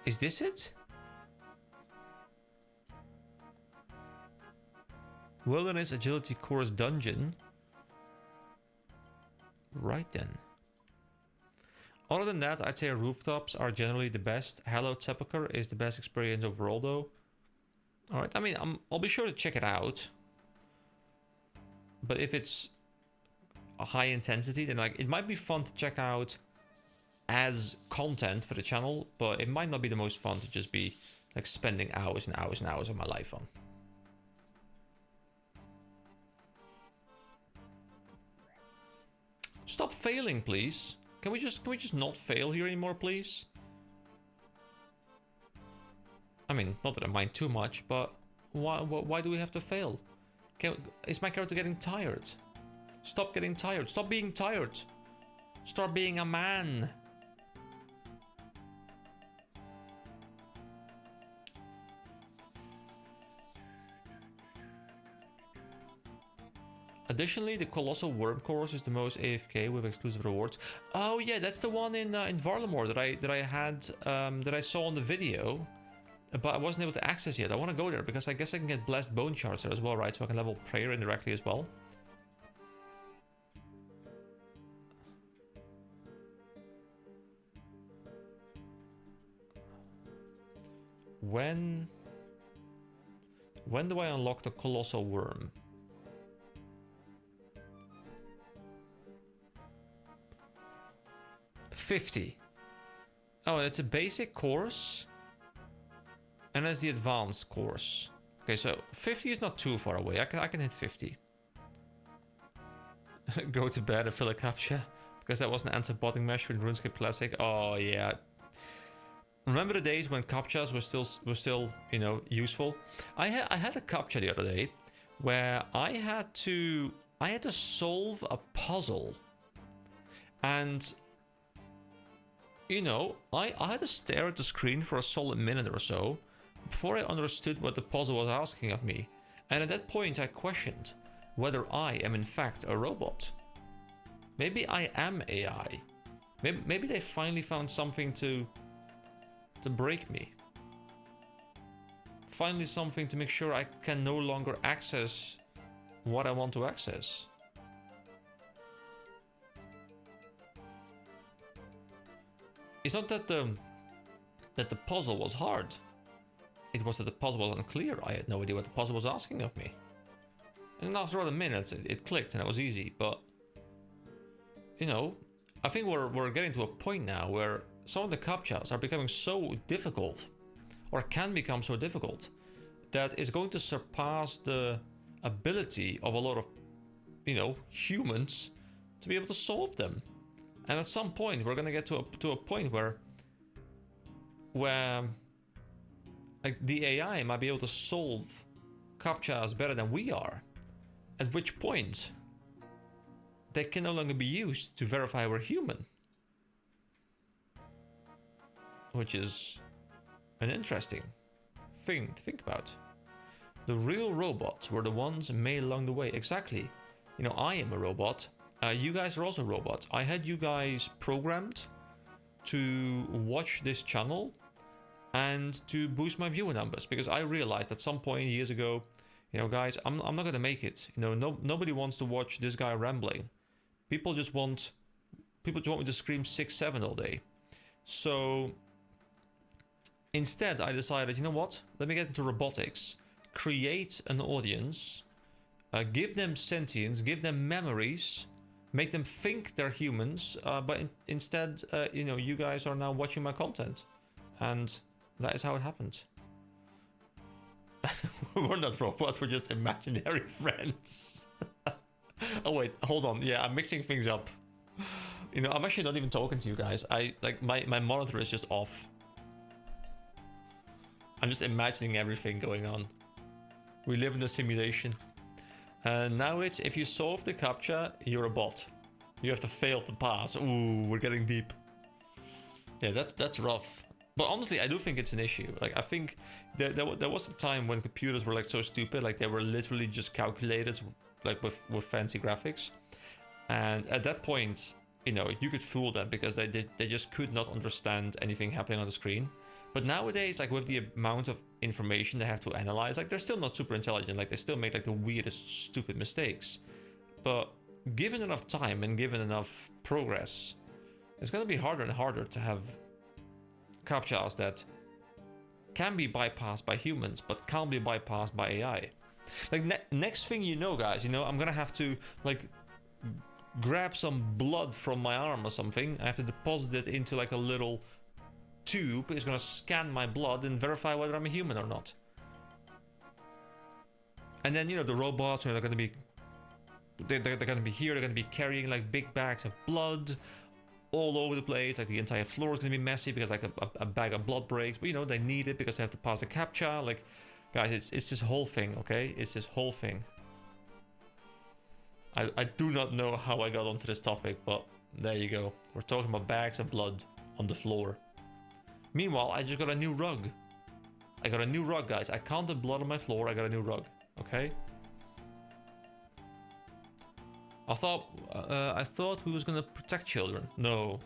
S1: Is this it? Wilderness Agility Course Dungeon. Right then. Other than that, I'd say rooftops are generally the best. Hallowed Sepulchre is the best experience overall, though. Alright, I mean, I'll be sure to check it out. But if it's a high intensity, then like it might be fun to check out as content for the channel, but it might not be the most fun to just be like spending hours and hours and hours of my life on. Stop failing, please. Can we just not fail here anymore, please? I mean, not that I mind too much, but why do we have to fail? Is my character getting tired? Stop getting tired. Stop being tired. Start being a man. Additionally, the Colossal Worm course is the most AFK with exclusive rewards. Oh yeah, that's the one in Varlamore that I saw on the video, but I wasn't able to access yet. I want to go there because I guess I can get blessed bone shards there as well, right? So I can level prayer indirectly as well. When do I unlock the Colossal Worm? $50. Oh, it's a basic course. And that's the advanced course. Okay, so 50 is not too far away. I can hit 50. Go to bed and fill a captcha. Because that was an anti-botting mesh with RuneScape Classic. Oh yeah. Remember the days when captchas were still, you know, useful? I had a captcha the other day where I had to solve a puzzle. And you know, I had to stare at the screen for a solid minute or so before I understood what the puzzle was asking of me. And at that point I questioned whether I am in fact a robot. Maybe I am AI. Maybe they finally found something to break me. Finally something to make sure I can no longer access what I want to access. It's not that the puzzle was hard. It was that the puzzle was unclear. I had no idea what the puzzle was asking of me. And after about a minute, it clicked and it was easy. But, you know, I think we're getting to a point now where some of the captchas are becoming so difficult, or can become so difficult, that it's going to surpass the ability of a lot of, you know, humans to be able to solve them. And at some point, we're gonna get to a point where like the AI might be able to solve CAPTCHAs better than we are. At which point, they can no longer be used to verify we're human. Which is an interesting thing to think about. The real robots were the ones made along the way. Exactly. You know, I am a robot. You guys are also robots. I had you guys programmed to watch this channel and to boost my viewer numbers, because I realized at some point years ago, you know, guys, I'm not gonna make it. You know, nobody wants to watch this guy rambling. People just want me to scream 6-7 all day. So instead, I decided, you know what? Let me get into robotics, create an audience, give them sentience, give them memories, make them think they're humans. But instead, you know, you guys are now watching my content, and that is how it happened. We're not robots, we're just imaginary friends. Oh wait, hold on. Yeah, I'm mixing things up. You know, I'm actually not even talking to you guys. My monitor is just off. I'm just imagining everything going on. We live in a simulation. And now it's, if you solve the CAPTCHA, you're a bot. You have to fail to pass. Ooh, we're getting deep. Yeah, that's rough. But honestly, I do think it's an issue. Like, I think there was a time when computers were like so stupid, like they were literally just calculators, like with fancy graphics. And at that point, you know, you could fool them because they just could not understand anything happening on the screen. But nowadays, like with the amount of information they have to analyze, like they're still not super intelligent. Like they still make like the weirdest, stupid mistakes. But given enough time and given enough progress, it's going to be harder and harder to have CAPTCHAs that can be bypassed by humans, but can't be bypassed by AI. Like next thing you know, guys, you know, I'm going to have to like grab some blood from my arm or something. I have to deposit it into like a little tube. It's gonna scan my blood and verify whether I'm a human or not. And then, you know, the robots, you know, they're gonna be here. They're gonna be carrying like big bags of blood all over the place. Like the entire floor is gonna be messy because like a bag of blood breaks. But you know, they need it because they have to pass the CAPTCHA. Like, guys, it's this whole thing. Okay, it's this whole thing. I do not know how I got onto this topic, but there you go. We're talking about bags of blood on the floor. Meanwhile, I just got a new rug. I got a new rug, guys. I counted blood on my floor. I got a new rug. Okay. I thought we was gonna protect children. No.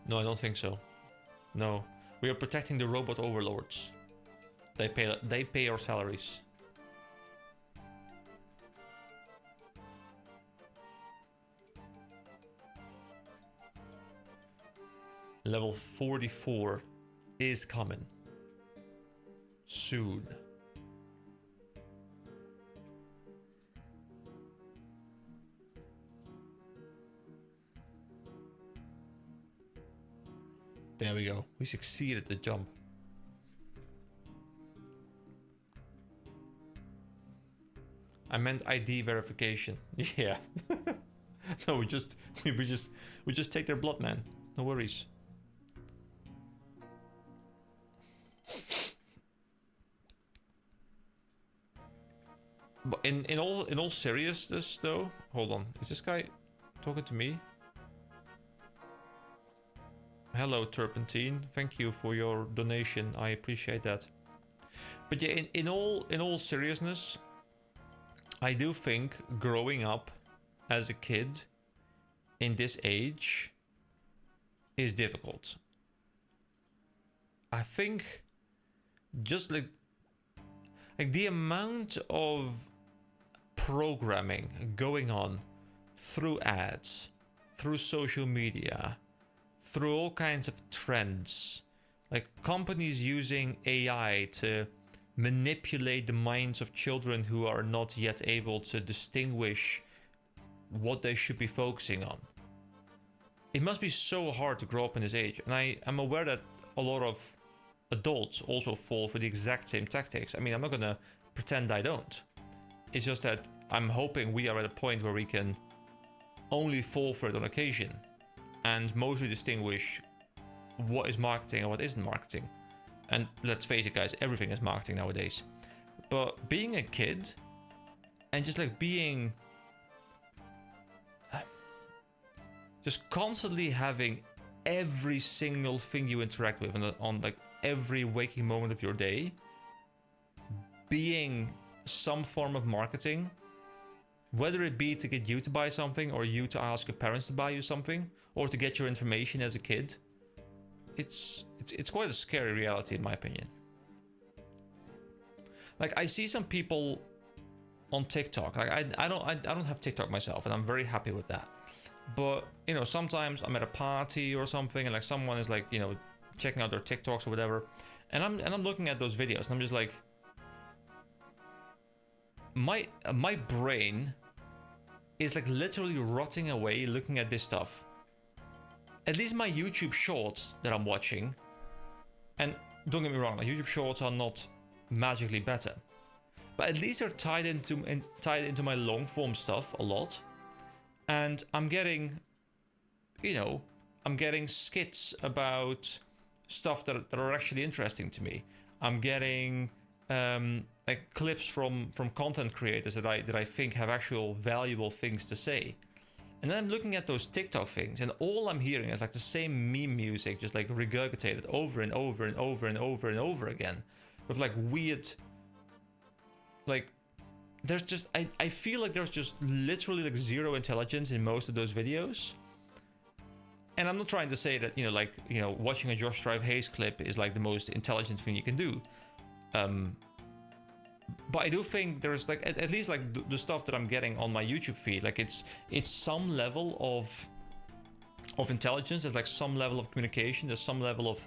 S1: No, I don't think so. No, we are protecting the robot overlords. They pay our salaries. Level 44 is coming soon. There we go. We succeeded the jump. I meant ID verification. Yeah. No, we just take their blood, man. No worries. But in all seriousness though, hold on. Is this guy talking to me? Hello, Turpentine. Thank you for your donation. I appreciate that. But yeah, in all seriousness, I do think growing up as a kid in this age is difficult. I think just like the amount of programming going on through ads, through social media, through all kinds of trends, like companies using AI to manipulate the minds of children who are not yet able to distinguish what they should be focusing on. It must be so hard to grow up in this age, and I'm aware that a lot of adults also fall for the exact same tactics. I mean, I'm not gonna pretend I don't. It's just that I'm hoping we are at a point where we can only fall for it on occasion and mostly distinguish what is marketing and what isn't marketing. And let's face it, guys, everything is marketing nowadays. But being a kid and just like being just constantly having every single thing you interact with on like every waking moment of your day being some form of marketing, whether it be to get you to buy something or you to ask your parents to buy you something or to get your information as a kid, it's quite a scary reality in my opinion. Like I see some people on TikTok. Like I don't have TikTok myself, and I'm very happy with that. But you know, sometimes I'm at a party or something, and like someone is like, you know, checking out their TikToks or whatever, and I'm looking at those videos, and I'm just like, my brain is like literally rotting away looking at this stuff. At least my YouTube shorts that I'm watching, and don't get me wrong, my YouTube shorts are not magically better, but at least they're tied into my long form stuff a lot, and I'm getting, you know, I'm getting skits about stuff that are actually interesting to me. I'm getting like clips from content creators that I think have actual valuable things to say. And then I'm looking at those TikTok things, and all I'm hearing is like the same meme music, just like regurgitated over and over and over and over and over again, with like weird, like, there's just, I feel like there's just literally like zero intelligence in most of those videos. And I'm not trying to say that, you know, like, you know, watching a Josh Strive Hayes clip is like the most intelligent thing you can do. But I do think there's like at least like the stuff that I'm getting on my YouTube feed, like it's some level of intelligence. There's like some level of communication. There's some level of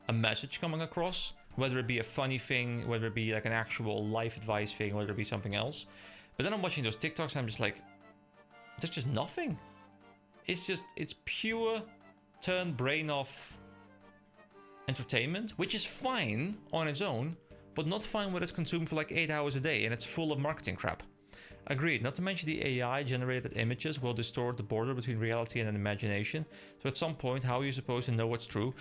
S1: a message coming across, whether it be a funny thing, whether it be like an actual life advice thing, whether it be something else. But then I'm watching those TikToks and I'm just like, there's just nothing. It's pure turn brain off entertainment, which is fine on its own, but not fine when it's consumed for like 8 hours a day and it's full of marketing crap. Agreed, not to mention the AI generated images will distort the border between reality and an imagination. So at some point, how are you supposed to know what's true?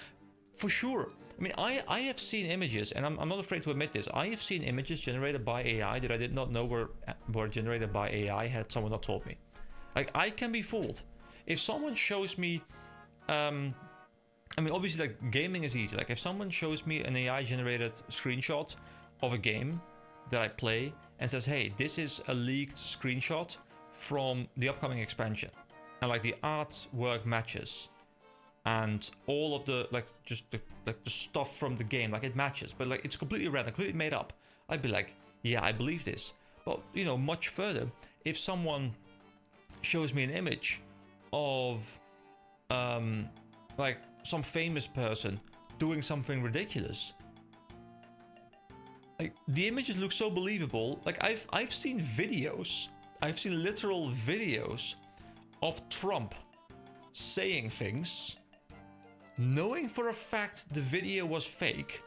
S1: For sure. I mean, I have seen images, and I'm not afraid to admit this, I have seen images generated by AI that I did not know were generated by AI had someone not told me. Like, I can be fooled. If someone shows me, I mean, obviously, like, gaming is easy. Like, if someone shows me an AI-generated screenshot of a game that I play and says, hey, this is a leaked screenshot from the upcoming expansion, and, like, the artwork matches, and all of the, like, just the stuff from the game, like, it matches, but, like, it's completely random, completely made up, I'd be like, yeah, I believe this. But, you know, much further, if someone shows me an image of, like, some famous person doing something ridiculous, like, the images look so believable. Like, I've seen videos, I've seen literal videos of Trump saying things, knowing for a fact the video was fake,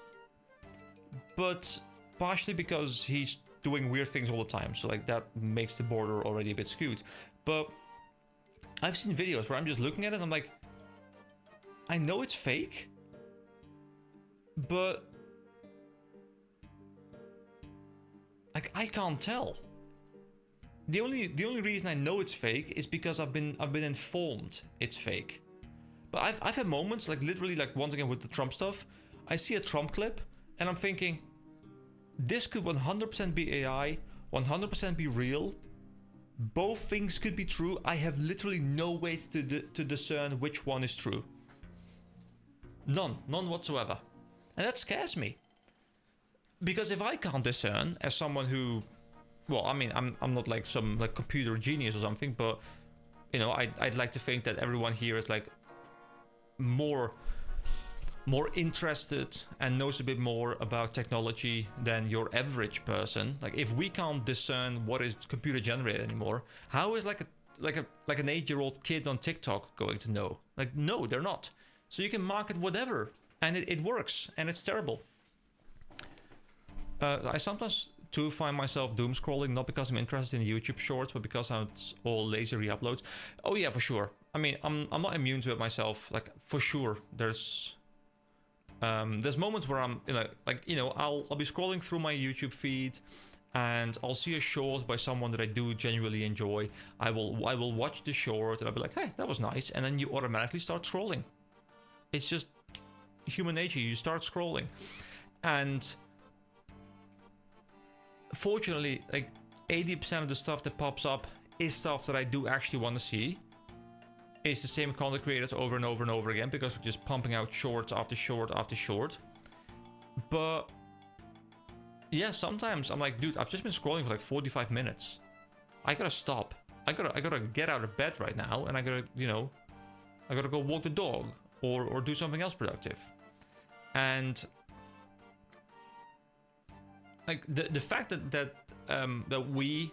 S1: but partially because he's doing weird things all the time, so like that makes the border already a bit skewed. But I've seen videos where I'm just looking at it and I'm like, I know it's fake, but like, I can't tell. The only reason I know it's fake is because I've been informed it's fake. But I've had moments, like, literally, like, once again with the Trump stuff, I see a Trump clip and I'm thinking, this could 100% be AI, 100% be real. Both things could be true. I have literally no way to discern which one is true. None whatsoever. And that scares me. Because if I can't discern, as someone who, well, I mean, I'm not like some like computer genius or something, but, you know, I'd like to think that everyone here is like more interested and knows a bit more about technology than your average person. Like, if we can't discern what is computer generated anymore, how is like an 8-year-old kid on TikTok going to know? Like, no, they're not. So you can market whatever, and it works, and it's terrible. I sometimes to find myself doom scrolling, not because I'm interested in YouTube shorts, but because it's all lazy re-uploads. Oh yeah, for sure. I mean, I'm not immune to it myself. Like, for sure, there's moments where I'm, I'll be scrolling through my YouTube feed, and I'll see a short by someone that I do genuinely enjoy. I will watch the short, and I'll be like, hey, that was nice, and then you automatically start scrolling. It's just human nature. You start scrolling, and fortunately, like 80% of the stuff that pops up is stuff that I do actually want to see. It's the same content creators over and over and over again, because we're just pumping out shorts after short after short. But yeah, sometimes I'm like, dude, I've just been scrolling for like 45 minutes. I gotta stop. I gotta get out of bed right now, and I gotta go walk the dog or do something else productive. And like the fact that we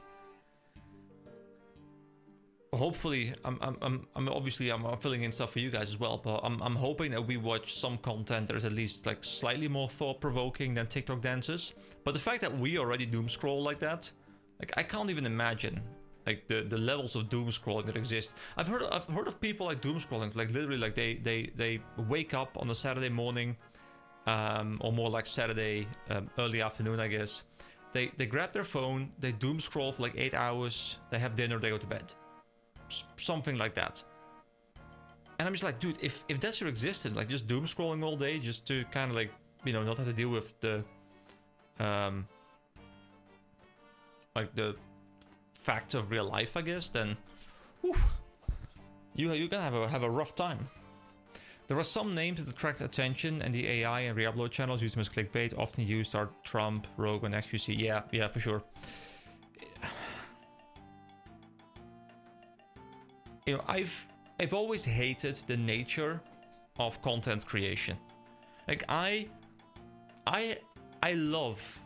S1: hopefully, I'm obviously I'm filling in stuff for you guys as well, but I'm hoping that we watch some content that is at least like slightly more thought-provoking than TikTok dances. But the fact that we already doom scroll like that, like I can't even imagine like the levels of doom scrolling that exist. I've heard of people like doom scrolling, like literally like they wake up on a Saturday morning, or more like Saturday early afternoon, I guess. They grab their phone, they doom scroll for like 8 hours, they have dinner, they go to bed. Something like that. And I'm just like, dude, if that's your existence, like just doom scrolling all day just to kind of like, not have to deal with the like the facts of real life, I guess, then whew, you're gonna have a rough time. There are some names that attract attention, and the AI and re-upload channels use them as clickbait. Often used are Trump, Rogue, and XQC. Yeah, for sure. I've always hated the nature of content creation. Like I love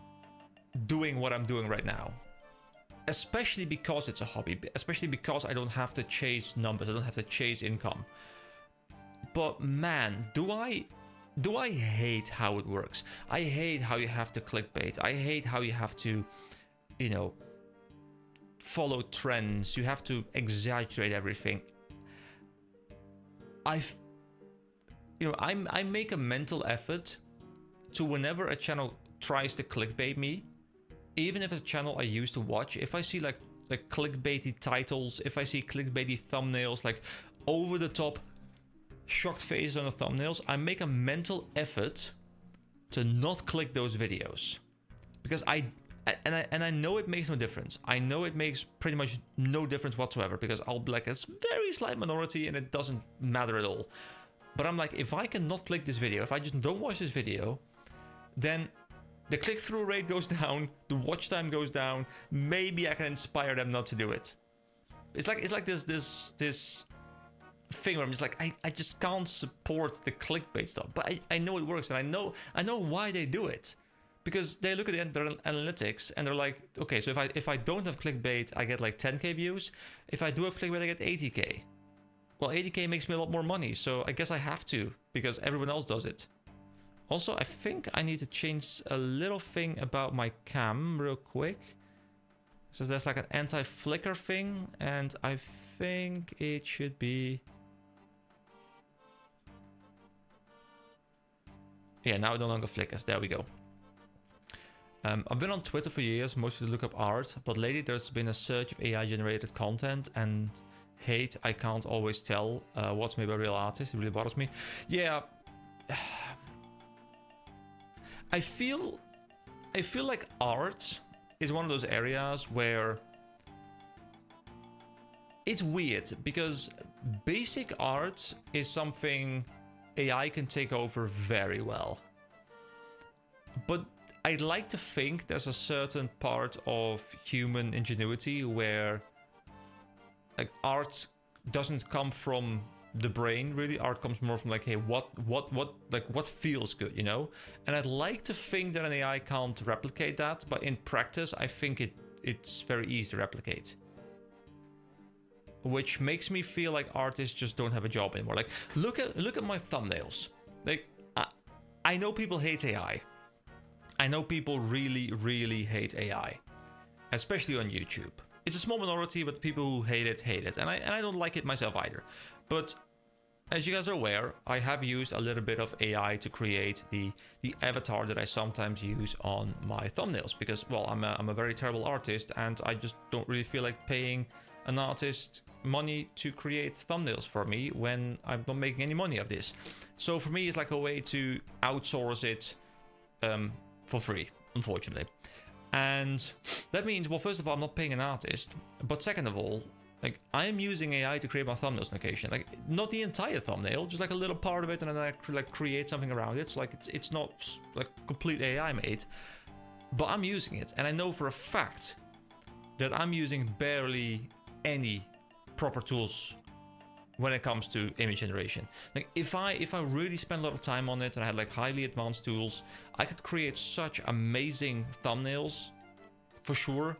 S1: doing what I'm doing right now, especially because it's a hobby, especially because I don't have to chase numbers, I don't have to chase income. But man, do I hate how it works. I hate how you have to clickbait. I hate how you have to, follow trends. You have to exaggerate everything. I make a mental effort to, whenever a channel tries to clickbait me, even if it's a channel I used to watch, if I see like clickbaity titles, if I see clickbaity thumbnails, like over the top shocked faces on the thumbnails, I make a mental effort to not click those videos, because I know it makes no difference. I know it makes pretty much no difference whatsoever, because I'll be like, it's very slight minority and it doesn't matter at all. But I'm like, if I cannot click this video, if I just don't watch this video, then the click-through rate goes down, the watch time goes down. Maybe I can inspire them not to do it. It's like this thing where I'm just like, I just can't support the clickbait stuff. But I know it works, and I know why they do it. Because they look at their analytics and they're like, okay, so if I don't have clickbait, I get like 10k views. If I do have clickbait, I get 80k. Well, 80k makes me a lot more money, so I guess I have to, because everyone else does it. Also, I think I need to change a little thing about my cam real quick. So there's like an anti-flicker thing, and I think it should be... Yeah, now it no longer flickers. There we go. I've been on Twitter for years, mostly to look up art, but lately there's been a surge of AI-generated content and hate. I can't always tell what's made by a real artist. It really bothers me. Yeah, I feel like art is one of those areas where it's weird, because basic art is something AI can take over very well. But I'd like to think there's a certain part of human ingenuity where like art doesn't come from the brain, really. Art comes more from like, hey, what feels good, And I'd like to think that an AI can't replicate that, but in practice, I think it's very easy to replicate. Which makes me feel like artists just don't have a job anymore. Like, look at my thumbnails. Like, I know people hate AI. I know people really hate AI, especially on YouTube. It's a small minority, but people who hate it, and I don't like it myself either. But as you guys are aware, I have used a little bit of AI to create the avatar that I sometimes use on my thumbnails, because, well, I'm a very terrible artist, and I just don't really feel like paying an artist money to create thumbnails for me when I'm not making any money of this. So for me, it's like a way to outsource it for free, unfortunately. And that means, well, first of all, I'm not paying an artist, but second of all, like, I am using AI to create my thumbnails on occasion. Like, not the entire thumbnail, just like a little part of it, and then I like create something around it. So like, it's not like complete AI made, but I'm using it, and I know for a fact that I'm using barely any proper tools when it comes to image generation. Like, if I really spent a lot of time on it and I had like highly advanced tools, I could create such amazing thumbnails for sure,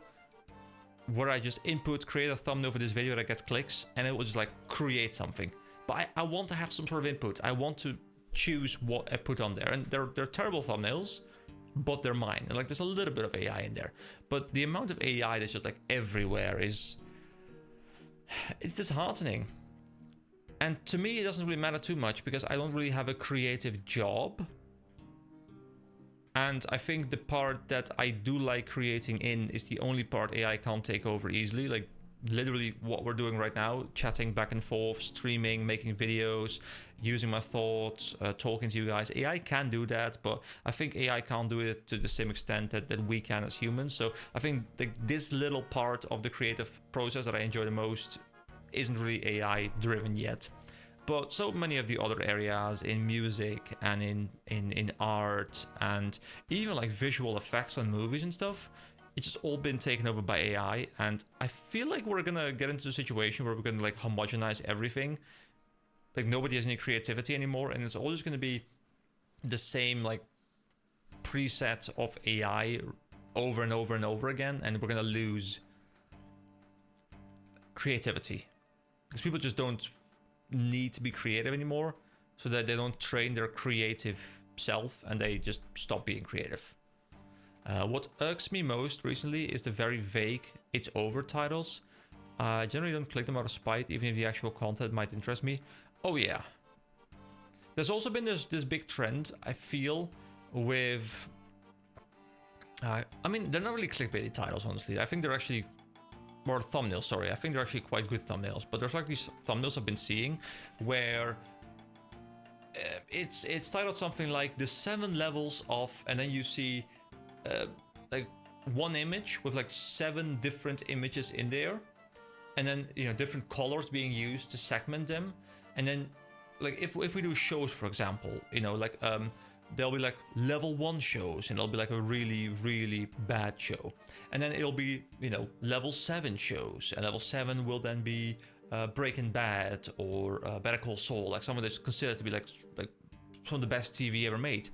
S1: where I just create a thumbnail for this video that gets clicks, and it will just like create something. But I want to have some sort of input. I want to choose what I put on there, and they're terrible thumbnails, but they're mine. And like, there's a little bit of AI in there, but the amount of AI that's just like everywhere it's disheartening. And to me, it doesn't really matter too much, because I don't really have a creative job. And I think the part that I do like creating in is the only part AI can't take over easily. Like, literally what we're doing right now, chatting back and forth, streaming, making videos, using my thoughts, talking to you guys. AI can do that, but I think AI can't do it to the same extent that we can as humans. So I think this little part of the creative process that I enjoy the most isn't really AI driven yet. But so many of the other areas in music and in art, and even like visual effects on movies and stuff, it's just all been taken over by AI. And I feel like we're gonna get into a situation where we're gonna like homogenize everything. Like, nobody has any creativity anymore, and it's all just gonna be the same like preset of AI over and over and over again, and we're gonna lose creativity, because people just don't need to be creative anymore, so that they don't train their creative self and they just stop being creative. What irks me most recently is the very vague "it's over" titles. I generally don't click them out of spite, even if the actual content might interest me. Oh yeah. There's also been this big trend, I feel, with I mean, they're not really clickbaity titles, honestly. I think they're actually more thumbnails, sorry. I think they're actually quite good thumbnails, but there's like these thumbnails I've been seeing where it's titled something like the 7 levels of, and then you see like one image with like 7 different images in there, and then, you know, different colors being used to segment them. And then like if we do shows, for example, you know, like there'll be like level 1 shows, and it'll be like a really bad show, and then it'll be, you know, level 7 shows, and level 7 will then be Breaking Bad or Better Call Saul, like someone that's considered to be like some of the best TV ever made.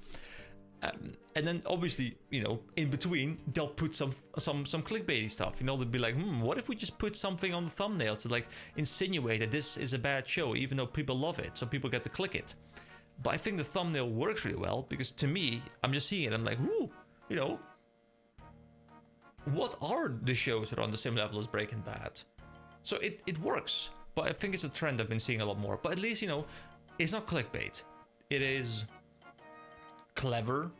S1: And then obviously, you know, in between they'll put some clickbaity stuff. You know, they'll be like, what if we just put something on the thumbnail to like insinuate that this is a bad show, even though people love it, so people get to click it. But I think the thumbnail works really well, because to me, I'm just seeing it, I'm like, ooh, you know, what are the shows that are on the same level as Breaking Bad? So it works, but I think it's a trend I've been seeing a lot more. But at least, you know, it's not clickbait. It is clever,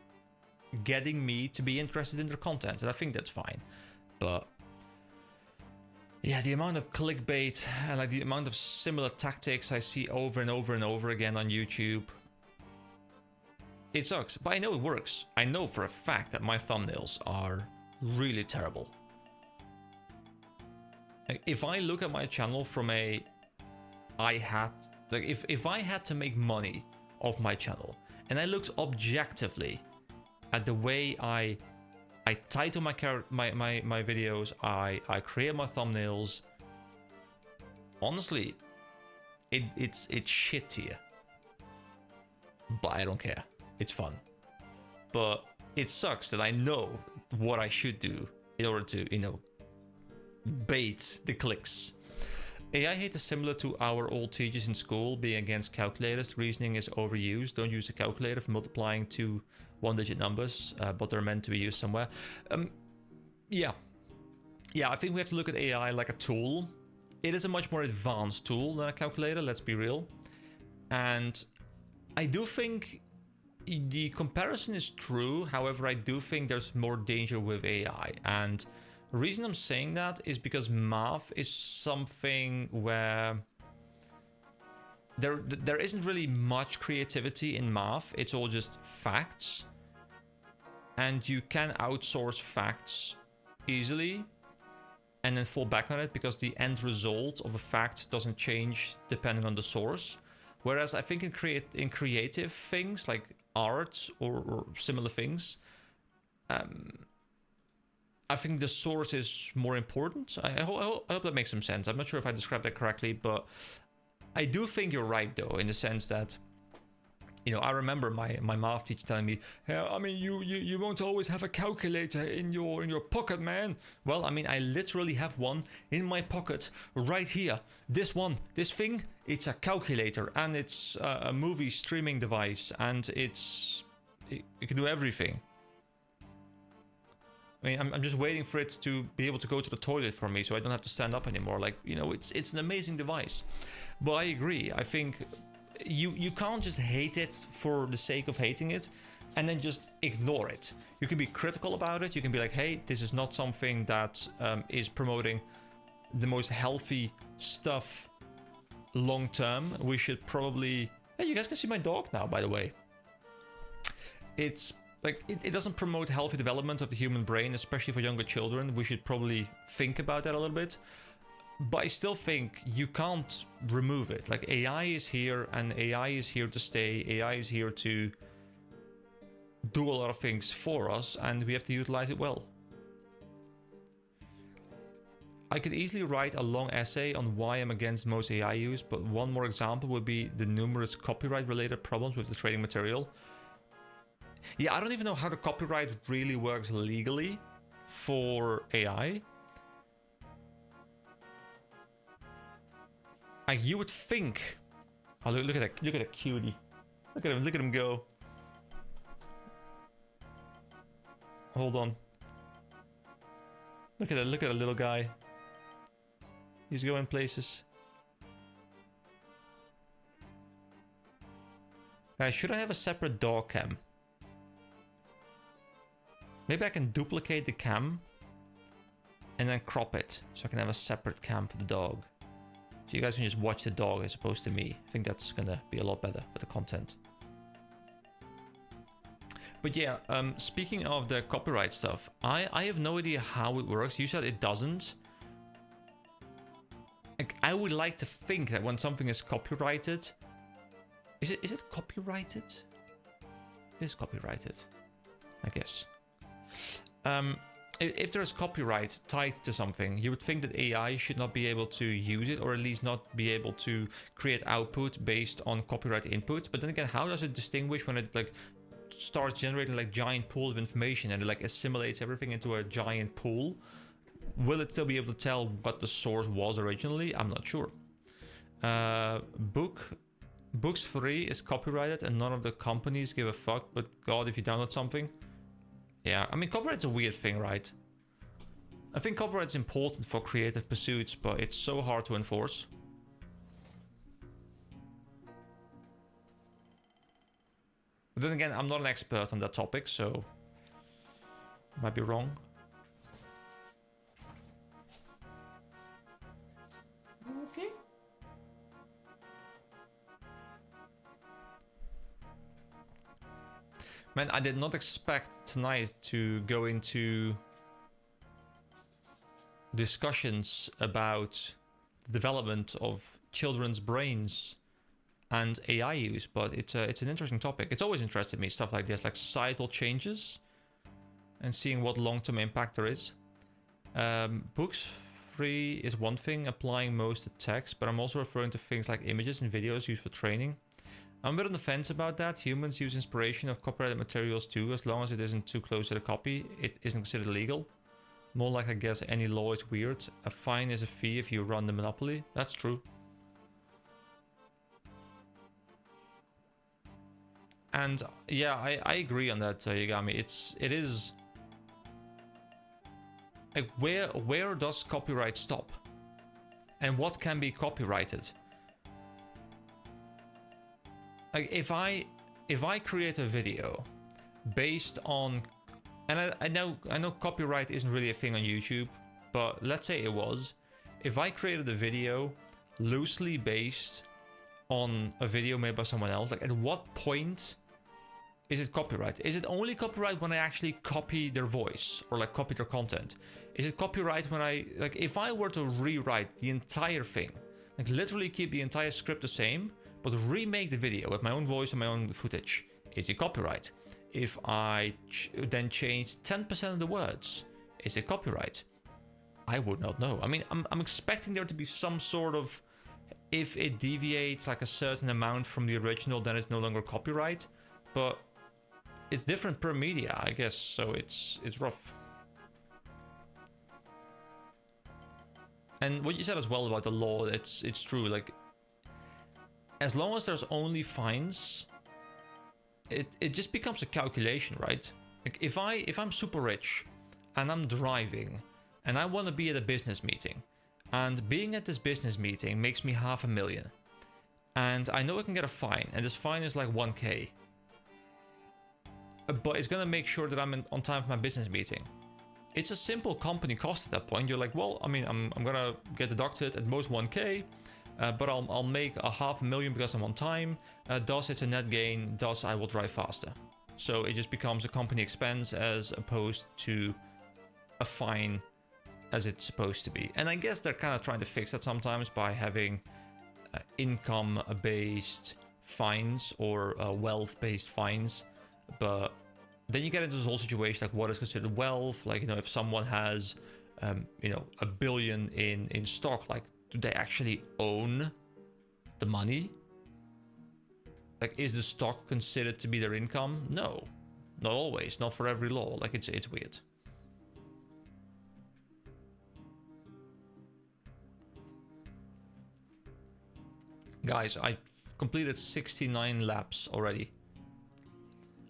S1: getting me to be interested in their content, and I think that's fine. But yeah, the amount of clickbait and like the amount of similar tactics I see over and over and over again on YouTube, it sucks. But I know it works. I know for a fact that my thumbnails are really terrible. Like, if I look at my channel from if I had to make money off my channel, and I looked objectively at the way I title my videos, I create my thumbnails, honestly, it's shit tier. But I don't care. It's fun. But it sucks that I know what I should do in order to, you know, bait the clicks. AI hate is similar to our old teachers in school being against calculators. Reasoning is overused. Don't use a calculator for multiplying 2 one-digit numbers, but they're meant to be used somewhere. Yeah, I think we have to look at AI like a tool. It is a much more advanced tool than a calculator, let's be real. And I do think the comparison is true. However, I do think there's more danger with AI. And the reason I'm saying that is because math is something where there isn't really much creativity in math. It's all just facts. And you can outsource facts easily and then fall back on it because the end result of a fact doesn't change depending on the source. Whereas I think in creative things like art or similar things, I think the source is more important. I hope that makes some sense. I'm not sure if I described that correctly, but I do think you're right though, in the sense that, you know, I remember my math teacher telling me, hey, I mean, you won't always have a calculator in your pocket, man. Well, I mean, I literally have one in my pocket right here. This thing, it's a calculator, and it's a movie streaming device, and it can do everything. I mean, I'm just waiting for it to be able to go to the toilet for me, so I don't have to stand up anymore. Like, you know, it's an amazing device. But I agree. I think you can't just hate it for the sake of hating it and then just ignore it. You can be critical about it. You can be like, hey, this is not something that is promoting the most healthy stuff long term. We should probably... Hey, you guys can see my dog now, by the way. It's like, it doesn't promote healthy development of the human brain, especially for younger children. We should probably think about that a little bit. But I still think you can't remove it. Like, AI is here, and AI is here to stay. AI is here to do a lot of things for us, and we have to utilize it well. I could easily write a long essay on why I'm against most AI use, but one more example would be the numerous copyright-related problems with the trading material. Yeah, I don't even know how the copyright really works legally for AI. Like, you would think... Oh, look at that cutie. Look at him go. Hold on. Look at that little guy. He's going places. Guys, should I have a separate dog cam? Maybe I can duplicate the cam and then crop it so I can have a separate cam for the dog. So you guys can just watch the dog as opposed to me. I think that's gonna be a lot better for the content. But yeah, speaking of the copyright stuff, I have no idea how it works. You said it doesn't. Like, I would like to think that when something is copyrighted... Is it copyrighted? It is copyrighted, I guess. If there's copyright tied to something, you would think that AI should not be able to use it, or at least not be able to create output based on copyright input. But then again, how does it distinguish when it like starts generating like giant pool of information and it like assimilates everything into a giant pool? Will it still be able to tell what the source was originally? I'm not sure. Books Free is copyrighted and none of the companies give a fuck, but God, if you download something. Yeah, I mean, copyright's a weird thing, right? I think copyright's important for creative pursuits, but it's so hard to enforce. But then again, I'm not an expert on that topic, so I might be wrong. Okay. Man, I did not expect tonight to go into discussions about the development of children's brains and AI use, but it's an interesting topic. It's always interested me, stuff like this, like societal changes and seeing what long-term impact there is. Books Free is one thing, applying most to text, but I'm also referring to things like images and videos used for training. I'm a bit on the fence about that. Humans use inspiration of copyrighted materials too, as long as it isn't too close to the copy. It isn't considered illegal. More like, I guess, any law is weird. A fine is a fee if you run the monopoly. That's true. And yeah, I agree on that, Yagami. It is like where does copyright stop, and what can be copyrighted? Like if I create a video based on, and I know copyright isn't really a thing on YouTube, but let's say it was. If I created a video loosely based on a video made by someone else, like at what point is it copyright? Is it only copyright when I actually copy their voice or like copy their content? Is it copyright when I, like if I were to rewrite the entire thing, like literally keep the entire script the same, but remake the video with my own voice and my own footage, is it copyright? If I then change 10% of the words, is it copyright? I would not know. I mean, I'm expecting there to be some sort of, if it deviates like a certain amount from the original, then it's no longer copyright, but it's different per media, I guess, so it's rough. And what you said as well about the law, it's true. Like, as long as there's only fines, it just becomes a calculation, right? Like if I'm super rich and I'm driving and I want to be at a business meeting, and being at this business meeting makes me $500,000, and I know I can get a fine, and this fine is like 1K, but it's gonna make sure that I'm on time for my business meeting. It's a simple company cost at that point. You're like, well, I mean, I'm gonna get deducted at most 1K, but I'll make $500,000 because I'm on time. Thus, it's a net gain. Thus, I will drive faster. So it just becomes a company expense as opposed to a fine as it's supposed to be. And I guess they're kind of trying to fix that sometimes by having income-based fines or wealth-based fines. But then you get into this whole situation, like what is considered wealth? Like, you know, if someone has, you know, $1 billion in stock, like, do they actually own the money? Like, is the stock considered to be their income? No, not always, not for every law. Like, it's weird. Guys, I completed 69 laps already.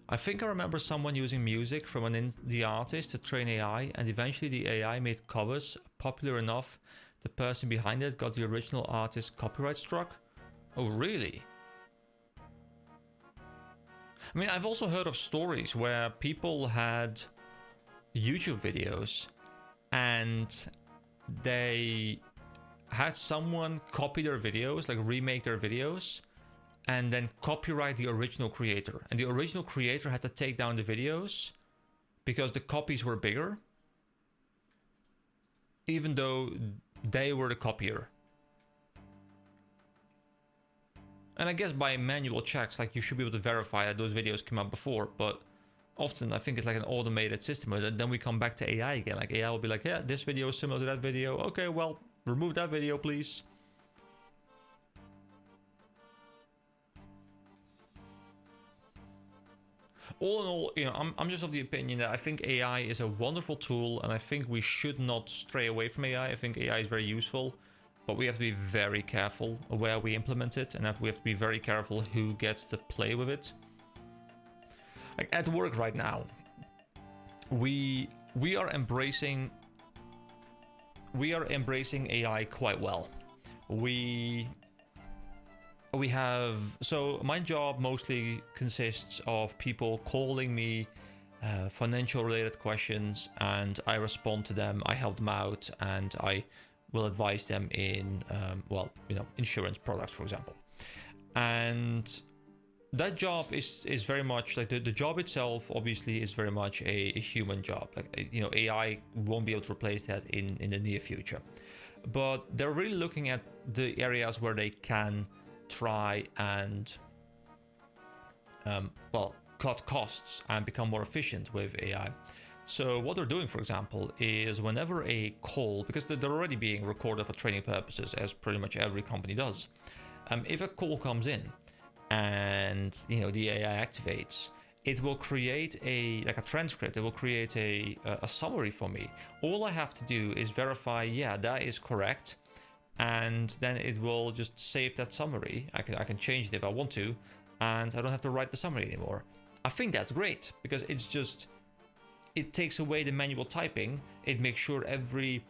S1: I think I remember someone using music from an indie artist to train AI, and eventually the AI made covers popular enough the person behind it got the original artist's copyright struck. Oh, really? I mean, I've also heard of stories where people had YouTube videos and they had someone copy their videos, like remake their videos, and then copyright the original creator. And the original creator had to take down the videos because the copies were bigger, even though they were the copier. And I guess by manual checks, like, you should be able to verify that those videos came out before, but often I think it's like an automated system. And then we come back to AI again. Like, AI will be like, yeah, this video is similar to that video. Okay, well, remove that video, please. All in all, you know, I'm just of the opinion that I think AI is a wonderful tool, and I think we should not stray away from AI. I think AI is very useful, but we have to be very careful where we implement it, and we have to be very careful who gets to play with it. Like at work right now, we are embracing AI quite well. We have, so my job mostly consists of people calling me financial related questions, and I respond to them, I help them out, and I will advise them in, well, you know, insurance products, for example. And that job is very much like the job itself obviously is very much a human job. Like, you know, AI won't be able to replace that in the near future. But they're really looking at the areas where they can try and well, cut costs and become more efficient with AI. So what they're doing, for example, is whenever a call, because they're already being recorded for training purposes, as pretty much every company does, if a call comes in and, you know, the AI activates, it will create a transcript. It will create a summary for me. All I have to do is verify, yeah, that is correct, and then it will just save that summary. I can change it if I want to, and I don't have to write the summary anymore. I think that's great because it takes away the manual typing. It makes sure every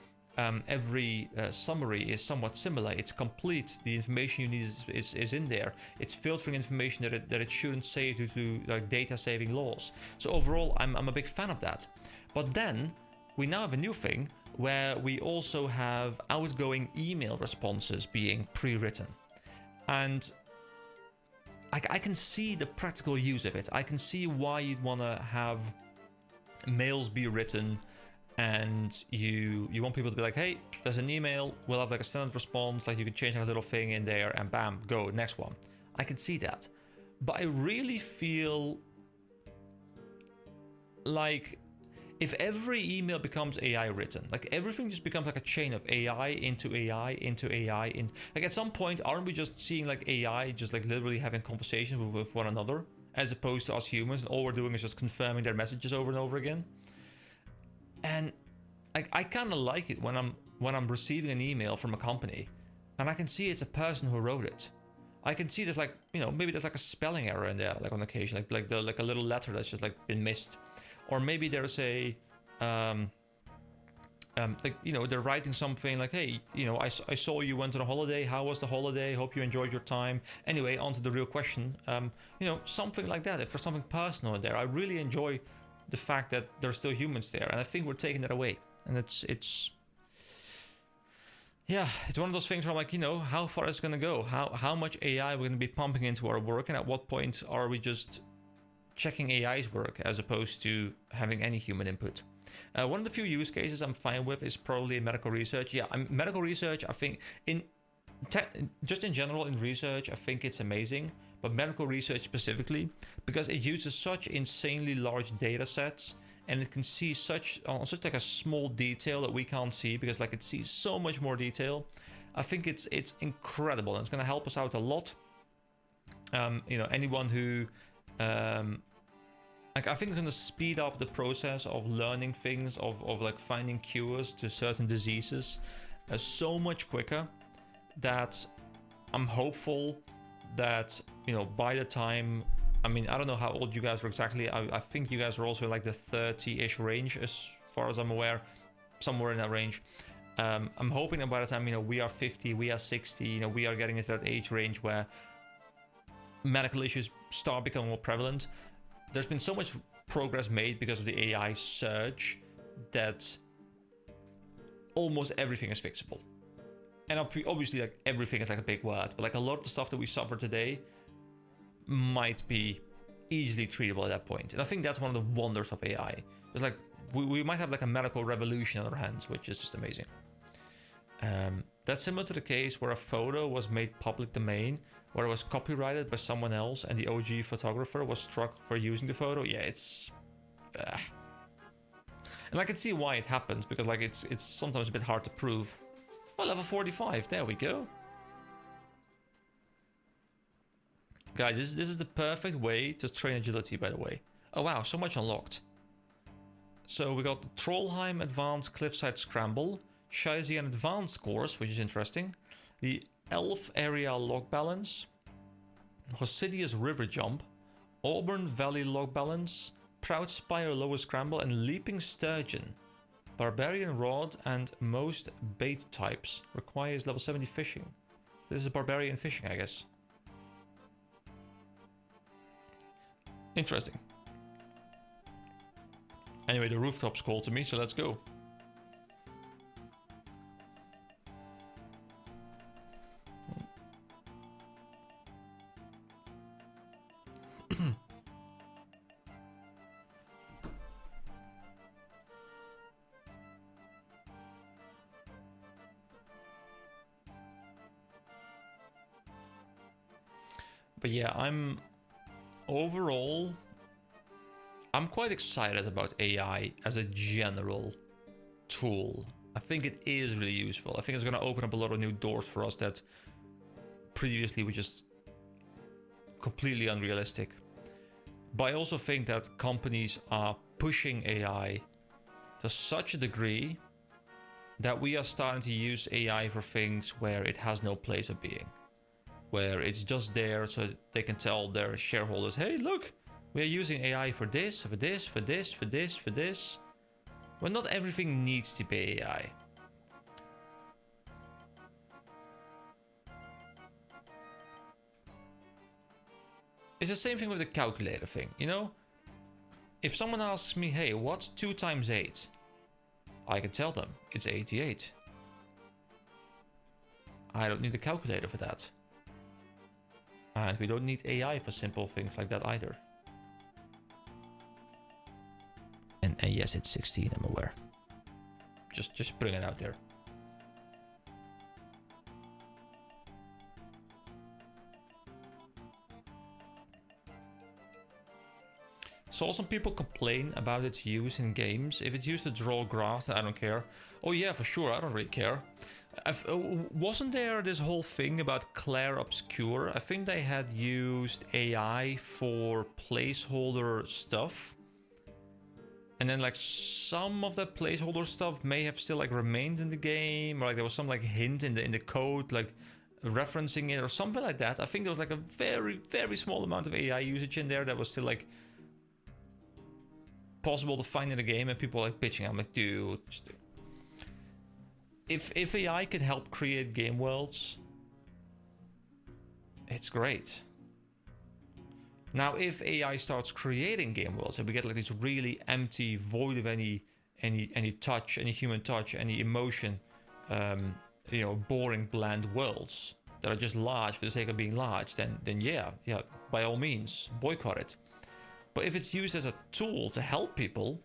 S1: summary is somewhat similar. It's complete. The information you need is in there. It's filtering information that it shouldn't say due to like data saving laws. So overall, I'm a big fan of that. But then we now have a new thing where we also have outgoing email responses being pre-written, and I can see the practical use of it. I can see why you'd want to have mails be written, and you want people to be like, hey, there's an email, we'll have like a standard response, like you can change that little thing in there and bam, go, next one. I can see that. But I really feel like if every email becomes AI written, like everything just becomes like a chain of AI into AI into AI, like at some point, aren't we just seeing like AI just like literally having conversations with one another, as opposed to us humans, and all we're doing is just confirming their messages over and over again? And I kind of like it when I'm receiving an email from a company, and I can see it's a person who wrote it. I can see there's like, you know, maybe there's like a spelling error in there, like on occasion, like a little letter that's just like been missed. Or maybe there's a, like, you know, they're writing something like, hey, you know, I saw you went on a holiday. How was the holiday? Hope you enjoyed your time. Anyway, on to the real question. You know, something like that. If there's something personal in there, I really enjoy the fact that there's still humans there. And I think we're taking that away. And yeah, it's one of those things where I'm like, you know, how far is it going to go? How much AI we're going to be pumping into our work? And at what point are we just checking AI's work as opposed to having any human input? One of the few use cases I'm fine with is probably medical research. Yeah, medical research, I think just in general in research, I think it's amazing, but medical research specifically, because it uses such insanely large data sets, and it can see such like a small detail that we can't see, because like it sees so much more detail. I think it's incredible, and it's going to help us out a lot. You know, anyone who like, I think it's going to speed up the process of learning things, of like finding cures to certain diseases so much quicker, that I'm hopeful that, you know, by the time, I mean, I don't know how old you guys are exactly. I think you guys are also like the 30-ish range, as far as I'm aware, somewhere in that range. I'm hoping that by the time, you know, we are 50, we are 60, you know, we are getting into that age range where medical issues start becoming more prevalent. There's been so much progress made because of the AI surge that almost everything is fixable. And obviously, like, everything is like a big word, but like a lot of the stuff that we suffer today might be easily treatable at that point. And I think that's one of the wonders of AI. It's like we might have like a medical revolution on our hands, which is just amazing. That's similar to the case where a photo was made public domain, where it was copyrighted by someone else, and the OG photographer was struck for using the photo. Yeah, it's and I can see why it happens, because like it's sometimes a bit hard to prove. Well, level 45, there we go. Guys, this is the perfect way to train agility, by the way. Oh wow, so much unlocked. So we got the Trollheim Advanced Cliffside Scramble, Shizian Advanced course, which is interesting, the Elf Area Log Balance, Hosidius River Jump, Auburn Valley Log Balance, Proud Spire Lower Scramble, and Leaping Sturgeon. Barbarian Rod and most bait types. Requires level 70 fishing. This is barbarian fishing, I guess. Interesting. Anyway, the rooftops call to me, so let's go. But yeah, I'm quite excited about AI as a general tool. I think it is really useful. I think it's going to open up a lot of new doors for us that previously were just completely unrealistic. But I also think that companies are pushing AI to such a degree that we are starting to use AI for things where it has no place of being. where it's just there so they can tell their shareholders, hey, look, we are using AI for this, for this, for this, for this, for this. Well, not everything needs to be AI. It's the same thing with the calculator thing, you know? If someone asks me, hey, what's 2 times 8? I can tell them it's 88. I don't need a calculator for that. And we don't need AI for simple things like that either. And yes, it's 16, I'm aware. Just putting it out there. Saw some people complain about its use in games. If it's used to draw graphs, I don't care. Oh yeah, for sure, I don't really care. Wasn't there this whole thing about Clair Obscur? I think they had used AI for placeholder stuff. And then like some of that placeholder stuff may have still like remained in the game, or like there was some like hint in the code like referencing it or something like that. I think there was like a very, very small amount of AI usage in there that was still like possible to find in the game, and people were like bitching. I'm like, dude, if AI can help create game worlds, it's great. Now, if AI starts creating game worlds and we get like this really empty, void of any touch, any human touch, any emotion, you know, boring, bland worlds that are just large for the sake of being large, then yeah, by all means, boycott it. But if it's used as a tool to help people,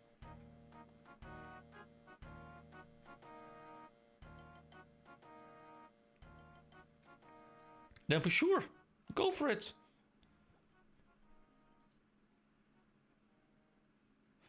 S1: then for sure, go for it.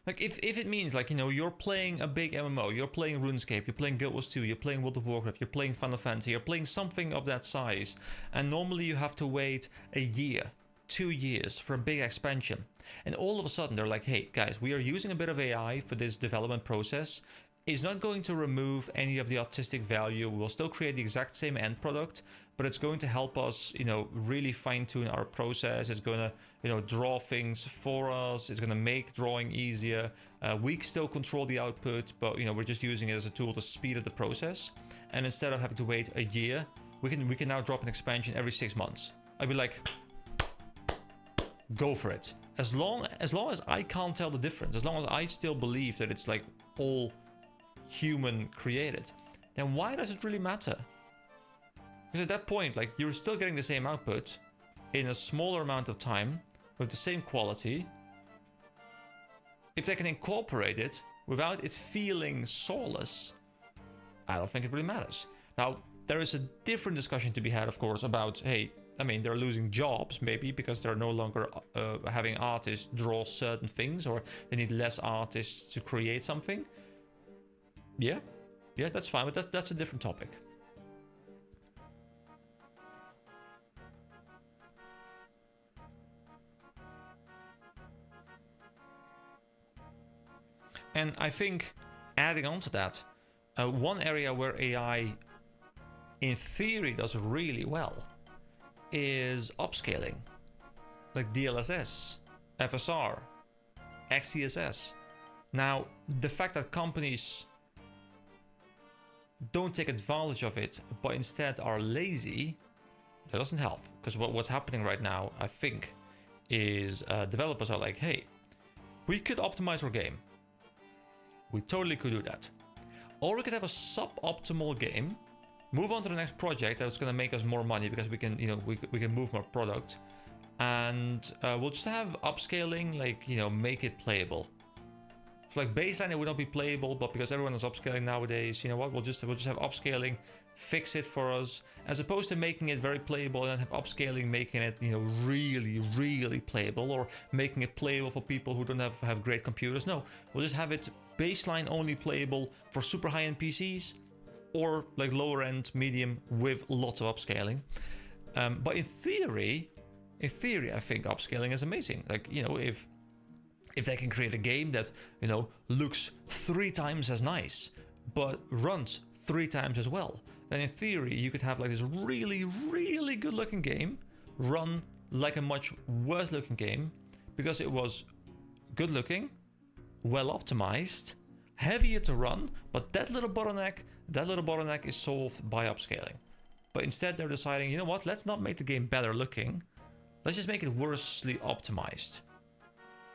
S1: Like if it means like, you know, you're playing a big MMO, you're playing RuneScape, you're playing Guild Wars 2, you're playing World of Warcraft, you're playing Final Fantasy, you're playing something of that size, and normally you have to wait a year, 2 years for a big expansion. And all of a sudden they're like, hey guys, we are using a bit of AI for this development process. It's not going to remove any of the artistic value. We'll still create the exact same end product, but it's going to help us, you know, really fine tune our process. It's going to, you know, draw things for us. It's going to make drawing easier. We still control the output, but, you know, we're just using it as a tool to speed up the process. And instead of having to wait a year, we can now drop an expansion every 6 months. I'd be like, go for it. As long as I can't tell the difference, as long as I still believe that it's like all human created, then why does it really matter? Because at that point, like, you're still getting the same output in a smaller amount of time with the same quality. If they can incorporate it without it feeling soulless, I don't think it really matters. Now, there is a different discussion to be had, of course, about, hey, I mean, they're losing jobs maybe because they're no longer having artists draw certain things, or they need less artists to create something. Yeah, that's fine, but that's a different topic. And I think adding on to that, one area where AI in theory does really well is upscaling, like DLSS, FSR, XeSS. Now, the fact that companies don't take advantage of it, but instead are lazy, that doesn't help. Because what's happening right now, I think, is developers are like, hey, we could optimize our game. We totally could do that. Or we could have a suboptimal game, move on to the next project that's going to make us more money because we can, you know, we can move more product, and we'll just have upscaling, like, you know, make it playable. So like baseline, it would not be playable, but because everyone is upscaling nowadays, you know what? We'll just have upscaling, fix it for us, as opposed to making it very playable and then have upscaling making it, you know, really, really playable, or making it playable for people who don't have great computers. No, we'll just have it baseline only playable for super high-end PCs, or like lower end, medium, with lots of upscaling. But in theory, I think upscaling is amazing. Like, you know, if they can create a game that, you know, looks 3 times as nice, but runs 3 times as well, then in theory you could have like this really, really good looking game run like a much worse looking game because it was good looking, well optimized, heavier to run, but that little bottleneck is solved by upscaling. But instead they're deciding, you know what, let's not make the game better looking, let's just make it worsely optimized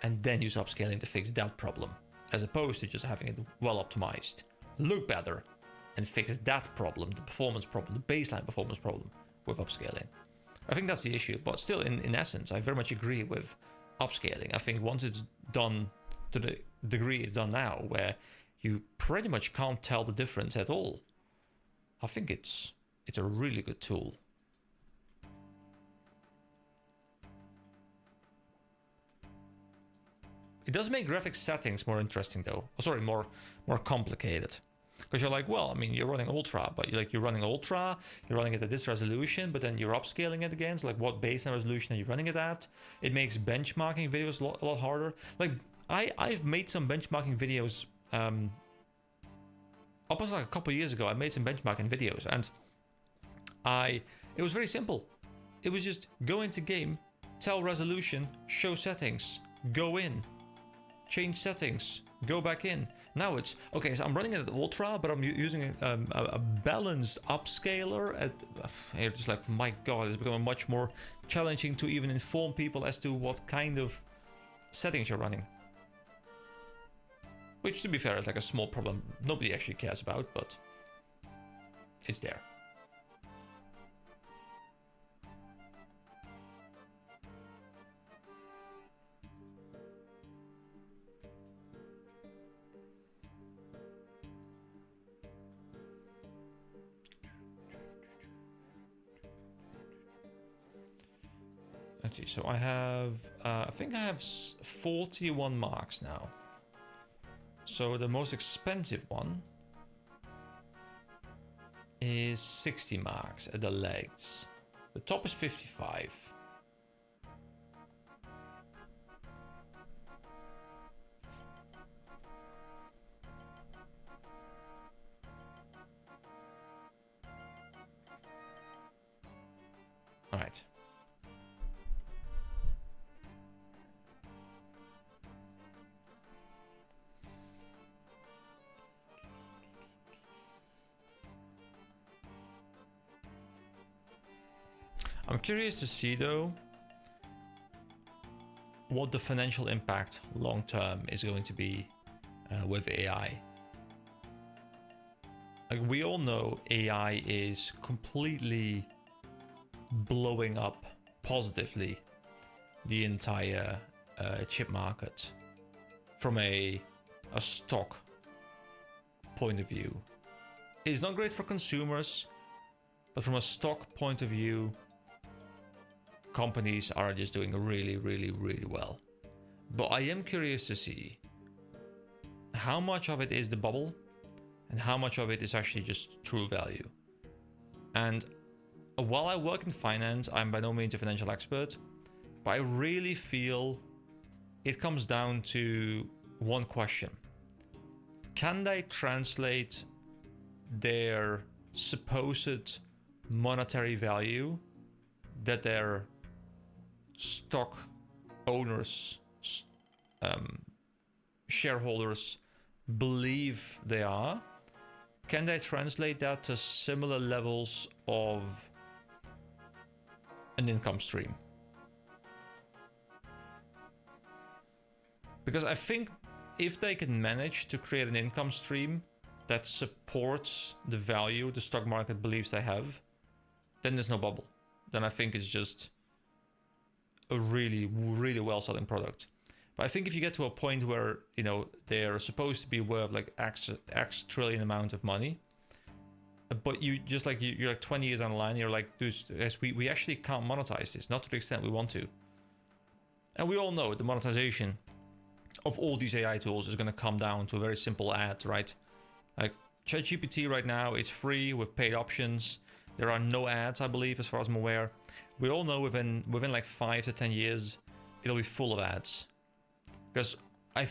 S1: and then use upscaling to fix that problem, as opposed to just having it well optimized, look better, and fix that problem, the performance problem, the baseline performance problem with upscaling. I think that's the issue, but still in essence, I very much agree with upscaling. I think once it's done to the degree it's done now, where you pretty much can't tell the difference at all, I think it's a really good tool. It does make graphics settings more interesting though. Oh, sorry, more complicated. Because you're like, well, I mean, you're running Ultra, but you're running Ultra, you're running it at this resolution, but then you're upscaling it again. So like, what baseline resolution are you running it at? It makes benchmarking videos a lot harder. Like, I've made some benchmarking videos. Up until like a couple of years ago, I made some benchmarking videos, and it was very simple. It was just go into game, tell resolution, show settings, go in, change settings, go back in. Now it's okay, so I'm running it at Ultra, but I'm using a balanced upscaler at it's just like, my god, it's becoming much more challenging to even inform people as to what kind of settings you're running. Which, to be fair, is like a small problem nobody actually cares about, but it's there. Let's see, so I have, I think I have 41 marks now. So the most expensive one is 60 marks at the legs. The top is 55. All right. I'm curious to see though what the financial impact long term is going to be with AI. Like, we all know AI is completely blowing up positively the entire chip market from a stock point of view. It's not great for consumers, but from a stock point of view, companies are just doing really, really, really well. But I am curious to see how much of it is the bubble and how much of it is actually just true value. And while I work in finance, I'm by no means a financial expert, but I really feel it comes down to one question. Can they translate their supposed monetary value that their stock owners, shareholders believe they are? Can they translate that to similar levels of an income stream? Because I think if they can manage to create an income stream that supports the value the stock market believes they have, then there's no bubble. Then I think it's just a really, really well-selling product. But I think if you get to a point where, you know, they're supposed to be worth like X trillion amount of money, but you just like, you're like 20 years down the line, you're like, dude, we actually can't monetize this, not to the extent we want to. And we all know the monetization of all these AI tools is going to come down to a very simple ad, right? Like ChatGPT right now is free with paid options. There are no ads, I believe, as far as I'm aware. We all know within like 5 to 10 years, it'll be full of ads. Because I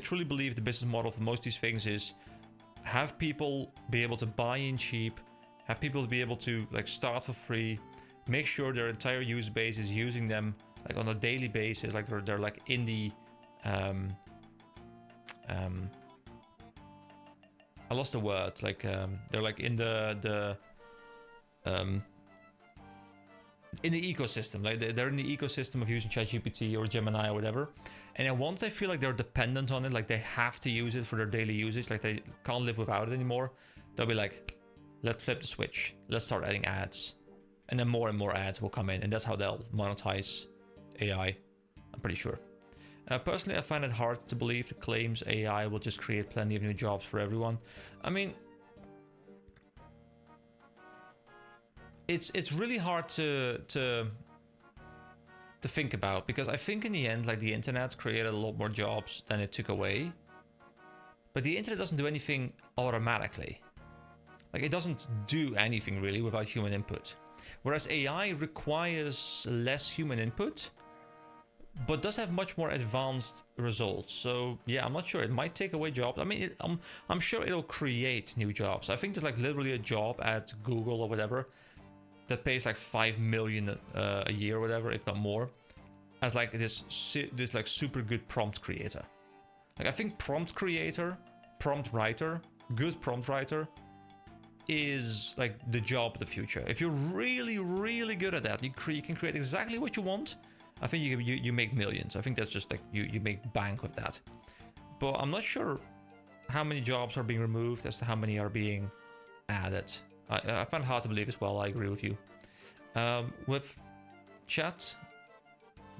S1: truly believe the business model for most of these things is have people be able to buy in cheap, have people be able to like start for free, make sure their entire user base is using them like on a daily basis, like they're like in the I lost the word, like they're like in the ecosystem, like they're in the ecosystem of using ChatGPT or Gemini or whatever. And then once they feel like they're dependent on it, like they have to use it for their daily usage, like they can't live without it anymore, they'll be like, let's flip the switch, let's start adding ads. And then more and more ads will come in, and that's how they'll monetize AI, I'm pretty sure. Personally, I find it hard to believe the claims AI will just create plenty of new jobs for everyone. I mean, it's really hard to think about, because I think in the end, like, the internet created a lot more jobs than it took away. But the internet doesn't do anything automatically. Like, it doesn't do anything really without human input. Whereas AI requires less human input, but does have much more advanced results. So yeah, I'm not sure. It might take away jobs. I mean, I'm sure it'll create new jobs. I think there's like literally a job at Google or whatever that pays like 5 million a year or whatever, if not more, as like this like super good prompt creator. Like, I think prompt creator, prompt writer, good prompt writer is like the job of the future. If you're really, really good at that, you can create exactly what you want. I think you make millions. I think that's just like you make bank with that. But I'm not sure how many jobs are being removed as to how many are being added. I find it hard to believe as well. I agree with you. With chat,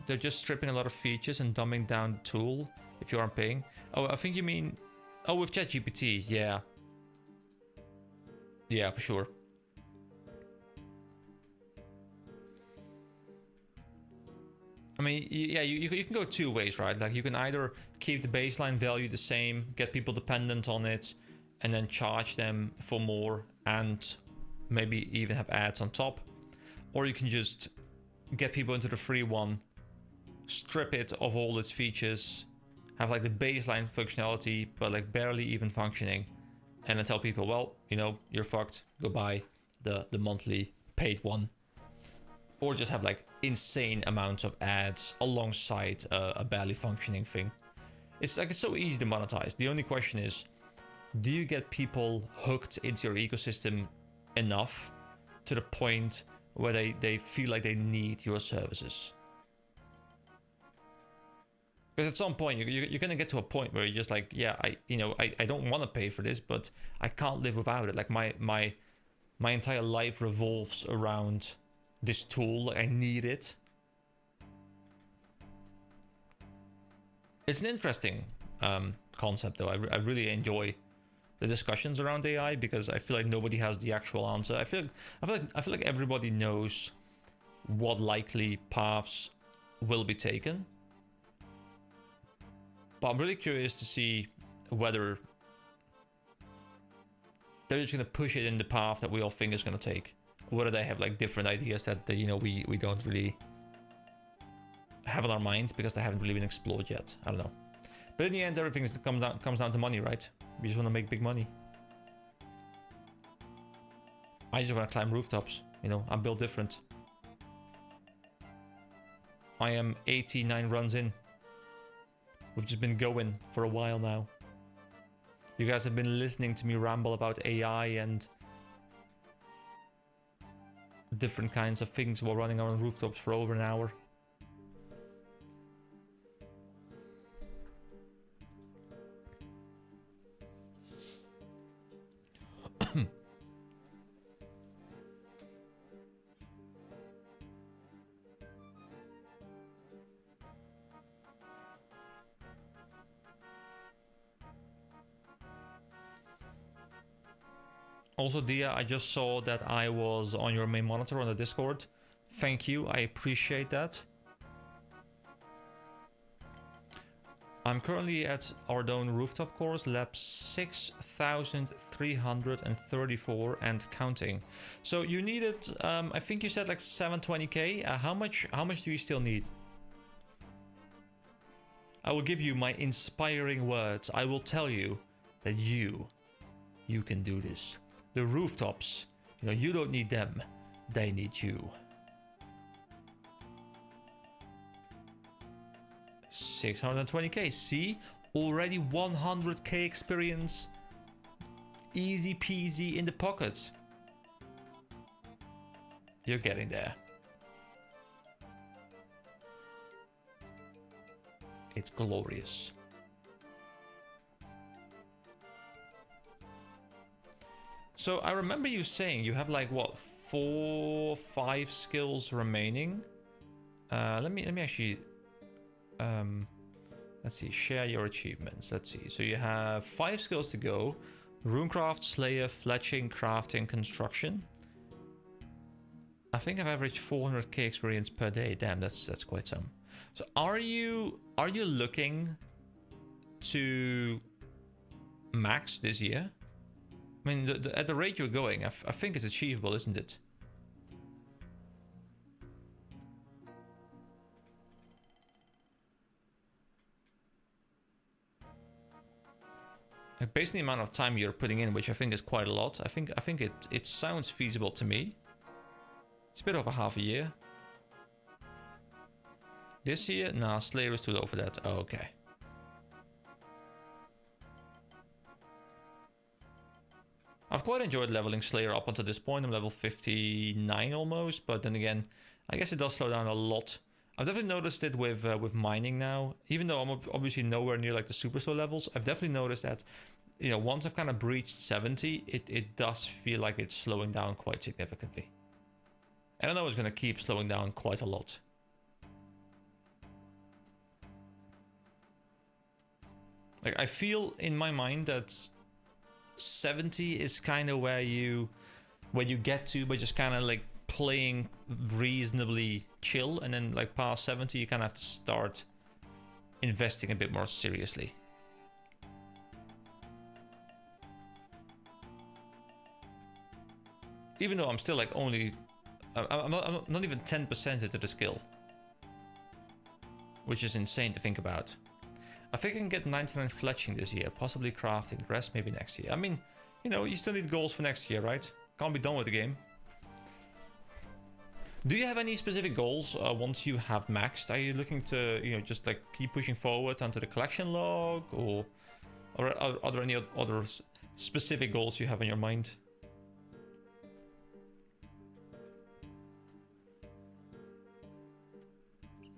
S1: they're just stripping a lot of features and dumbing down the tool if you aren't paying. Oh, I think you mean, oh, with ChatGPT, yeah. Yeah, for sure. I mean, yeah, you can go two ways, right? Like, you can either keep the baseline value the same, get people dependent on it, and then charge them for more, and maybe even have ads on top. Or you can just get people into the free one, strip it of all its features, have like the baseline functionality, but like barely even functioning, and then tell people, well, you know, you're fucked, go buy the monthly paid one. Or just have like insane amounts of ads alongside a barely functioning thing. It's like, it's so easy to monetize. The only question is, do you get people hooked into your ecosystem enough to the point where they feel like they need your services? Because at some point you're gonna get to a point where you're just like, yeah, I don't want to pay for this, but I can't live without it. Like, my entire life revolves around this tool. I need it. It's an interesting concept, though. I really enjoy the discussions around AI, because I feel like nobody has the actual answer. I feel like everybody knows what likely paths will be taken. But I'm really curious to see whether they're just going to push it in the path that we all think is going to take. Whether they have like different ideas that you know, we don't really have on our minds because they haven't really been explored yet. I don't know. But in the end, everything comes down to money, right? We just want to make big money. I just want to climb rooftops. You know, I'm built different. I am 89 runs in. We've just been going for a while now. You guys have been listening to me ramble about AI and different kinds of things while running around rooftops for over an hour. Also, Dia, I just saw that I was on your main monitor on the Discord. Thank you, I appreciate that. I'm currently at Ardougne Rooftop Course, lap 6,334 and counting. So you needed, I think you said like 720k. How much do you still need? I will give you my inspiring words. I will tell you that you You can do this. The rooftops, you know, you don't need them. They need you. 620k. See? Already 100k experience. Easy peasy in the pocket. You're getting there. It's glorious. So I remember you saying you have like what, 4, 5 skills remaining. Let me actually let's see, share your achievements. Let's see. So you have 5 skills to go: Runecraft, Slayer, Fletching, Crafting, Construction. I think I've averaged 400k experience per day. Damn, that's quite some. So are you looking to max this year? I mean, at the rate you're going, I think it's achievable, isn't it? Like, based on the amount of time you're putting in, which I think is quite a lot, I think it sounds feasible to me. It's a bit over half a year. This year? Nah, Slayer is too low for that. Oh, okay. I've quite enjoyed leveling Slayer up until this point. I'm level 59 almost, but then again, I guess it does slow down a lot. I've definitely noticed it with mining now. Even though I'm obviously nowhere near like the super slow levels, I've definitely noticed that, you know, once I've kind of breached 70, it does feel like it's slowing down quite significantly. And I know it's going to keep slowing down quite a lot. Like, I feel in my mind that 70 is kind of where you get to by just kind of like playing reasonably chill, and then like past 70 you kind of have to start investing a bit more seriously. Even though I'm still like only I'm not even 10% into the skill, which is insane to think about. I think I can get 99 fletching this year, possibly crafting, the rest maybe next year. I mean, you know, you still need goals for next year, right? Can't be done with the game. Do you have any specific goals once you have maxed? Are you looking to, you know, just like keep pushing forward onto the collection log, or are there any other specific goals you have in your mind?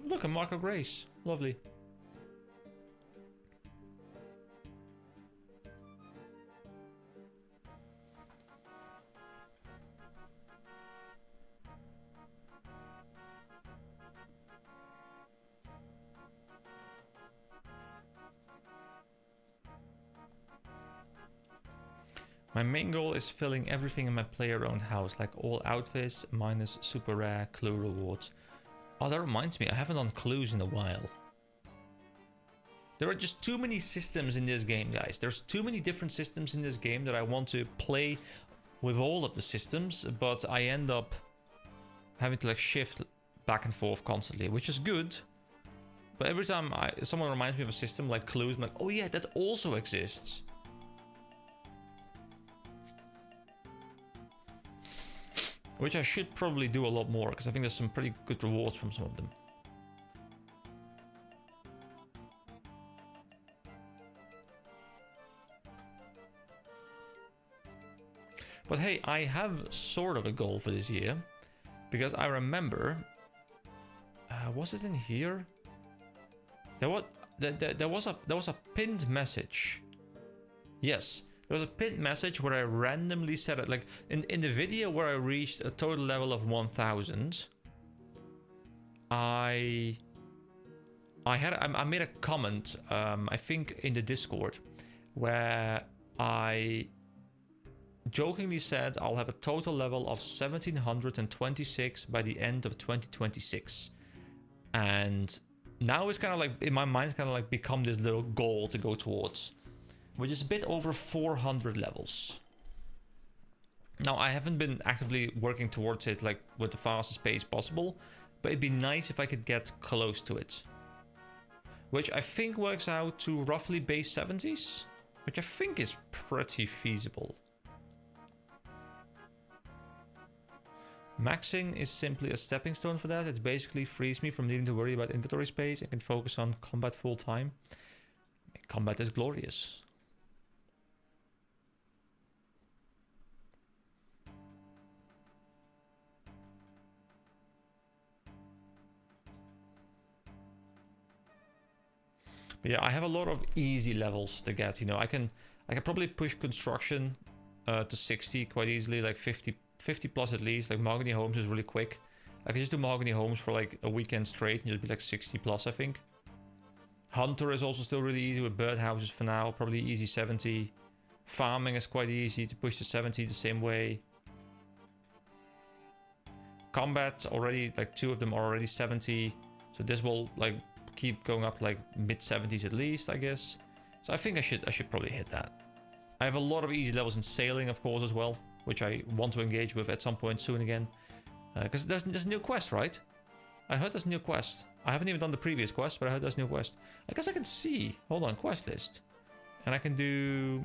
S1: Look, a Mark of Grace. Lovely. My main goal is filling everything in my player-owned house, like all outfits, minus super rare, clue rewards. Oh, that reminds me, I haven't done clues in a while. There are just too many systems in this game, guys. There's too many different systems in this game that I want to play with all of the systems, but I end up having to like shift back and forth constantly, which is good. But every time someone reminds me of a system like clues, I'm like, oh yeah, that also exists. Which I should probably do a lot more, because I think there's some pretty good rewards from some of them. But hey, I have sort of a goal for this year, because I remember, was it in here? There was a pinned message. Yes. There was a pinned message where I randomly said it, like in the video where I reached a total level of 1000. I made a comment, I think in the Discord, where I jokingly said I'll have a total level of 1726 by the end of 2026, and now it's kind of like in my mind, it's kind of like become this little goal to go towards, which is a bit over 400 levels. Now, I haven't been actively working towards it like with the fastest pace possible, but it'd be nice if I could get close to it. Which I think works out to roughly base 70s, which I think is pretty feasible. Maxing is simply a stepping stone for that. It basically frees me from needing to worry about inventory space and can focus on combat full time. Combat is glorious. But yeah, I have a lot of easy levels to get. You know, I can probably push construction to 60 quite easily, like 50 plus at least. Like Mahogany Homes is really quick. I can just do Mahogany Homes for like a weekend straight and just be like 60 plus, I think. Hunter is also still really easy with birdhouses for now, probably easy 70. Farming is quite easy to push to 70 the same way. Combat already, like 2 of them are already 70. So this will like keep going up like mid 70s at least, I guess. So I think I should probably hit that. I have a lot of easy levels in sailing, of course, as well, which I want to engage with at some point soon again. Because there's a new quest, right? I heard there's a new quest. I haven't even done the previous quest, but I heard there's a new quest. I guess I can see. Hold on, quest list. And I can do...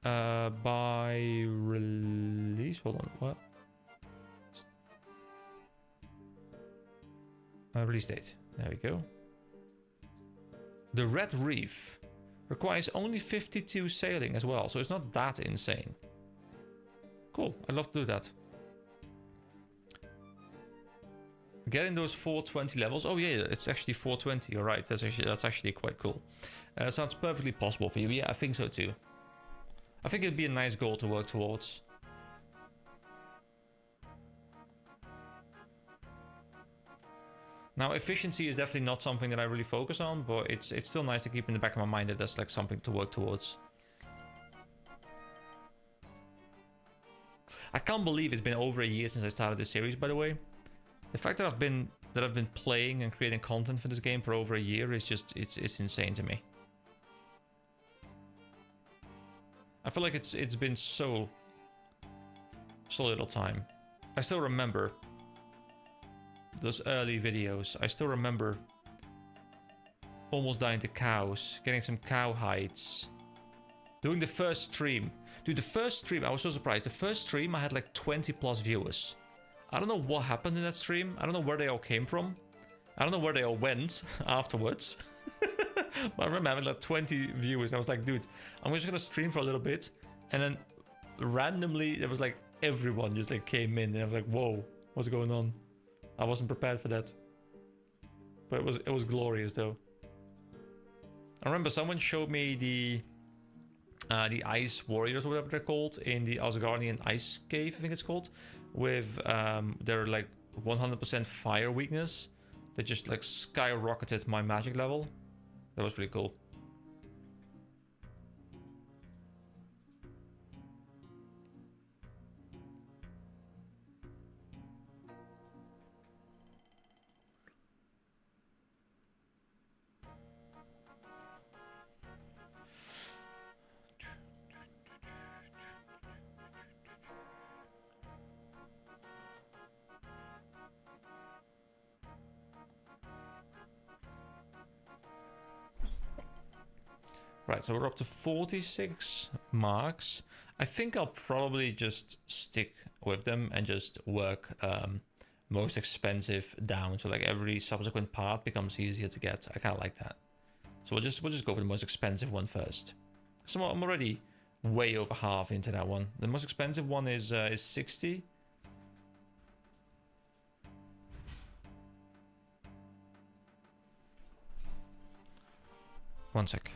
S1: by release. Hold on, what? Release date. There we go. The Red Reef requires only 52 sailing as well, so it's not that insane. Cool, I'd love to do that. Getting those 420 levels. Oh yeah, it's actually 420. You're right. That's actually quite cool. Sounds perfectly possible for you. Yeah, I think so too. I think it'd be a nice goal to work towards. Now, efficiency is definitely not something that I really focus on, but it's still nice to keep in the back of my mind that that's like something to work towards. I can't believe it's been over a year since I started this series, by the way. The fact that I've been playing and creating content for this game for over a year is just it's insane to me. I feel like it's been so little time. I still remember those early videos. I still remember almost dying to cows, getting some cow hides, doing the first stream. Dude, the first stream, I was so surprised. The first stream, I had like 20 plus viewers. I don't know what happened in that stream. I don't know where they all came from. I don't know where they all went afterwards. But I remember having like 20 viewers. I was like, dude, I'm just gonna stream for a little bit. And then randomly, there was like everyone just like came in. And I was like, whoa, what's going on? I wasn't prepared for that. But it was glorious though. I remember someone showed me the Ice Warriors or whatever they're called in the Asgardian Ice Cave, I think it's called, with their like 100% fire weakness that just like skyrocketed my magic level. That was really cool. Right, so we're up to 46 marks. I think I'll probably just stick with them and just work most expensive down. So like every subsequent part becomes easier to get. I kind of like that. So we'll just go for the most expensive one first. So I'm already way over half into that one. The most expensive one is 60. One sec.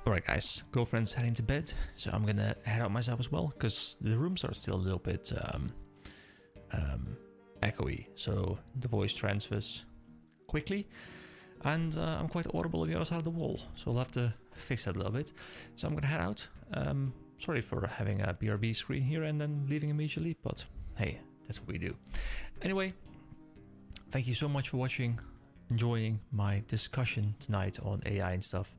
S1: Alright guys, girlfriend's heading to bed, so I'm gonna head out myself as well, because the rooms are still a little bit echoey, so the voice transfers quickly, and I'm quite audible on the other side of the wall, so I'll have to fix that a little bit. So I'm gonna head out. Sorry for having a BRB screen here and then leaving immediately, but hey, that's what we do. Anyway, thank you so much for watching, enjoying my discussion tonight on AI and stuff.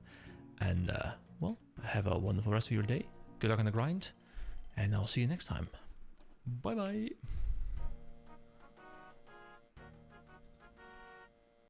S1: And well, have a wonderful rest of your day. Good luck on the grind, and I'll see you next time. Bye bye.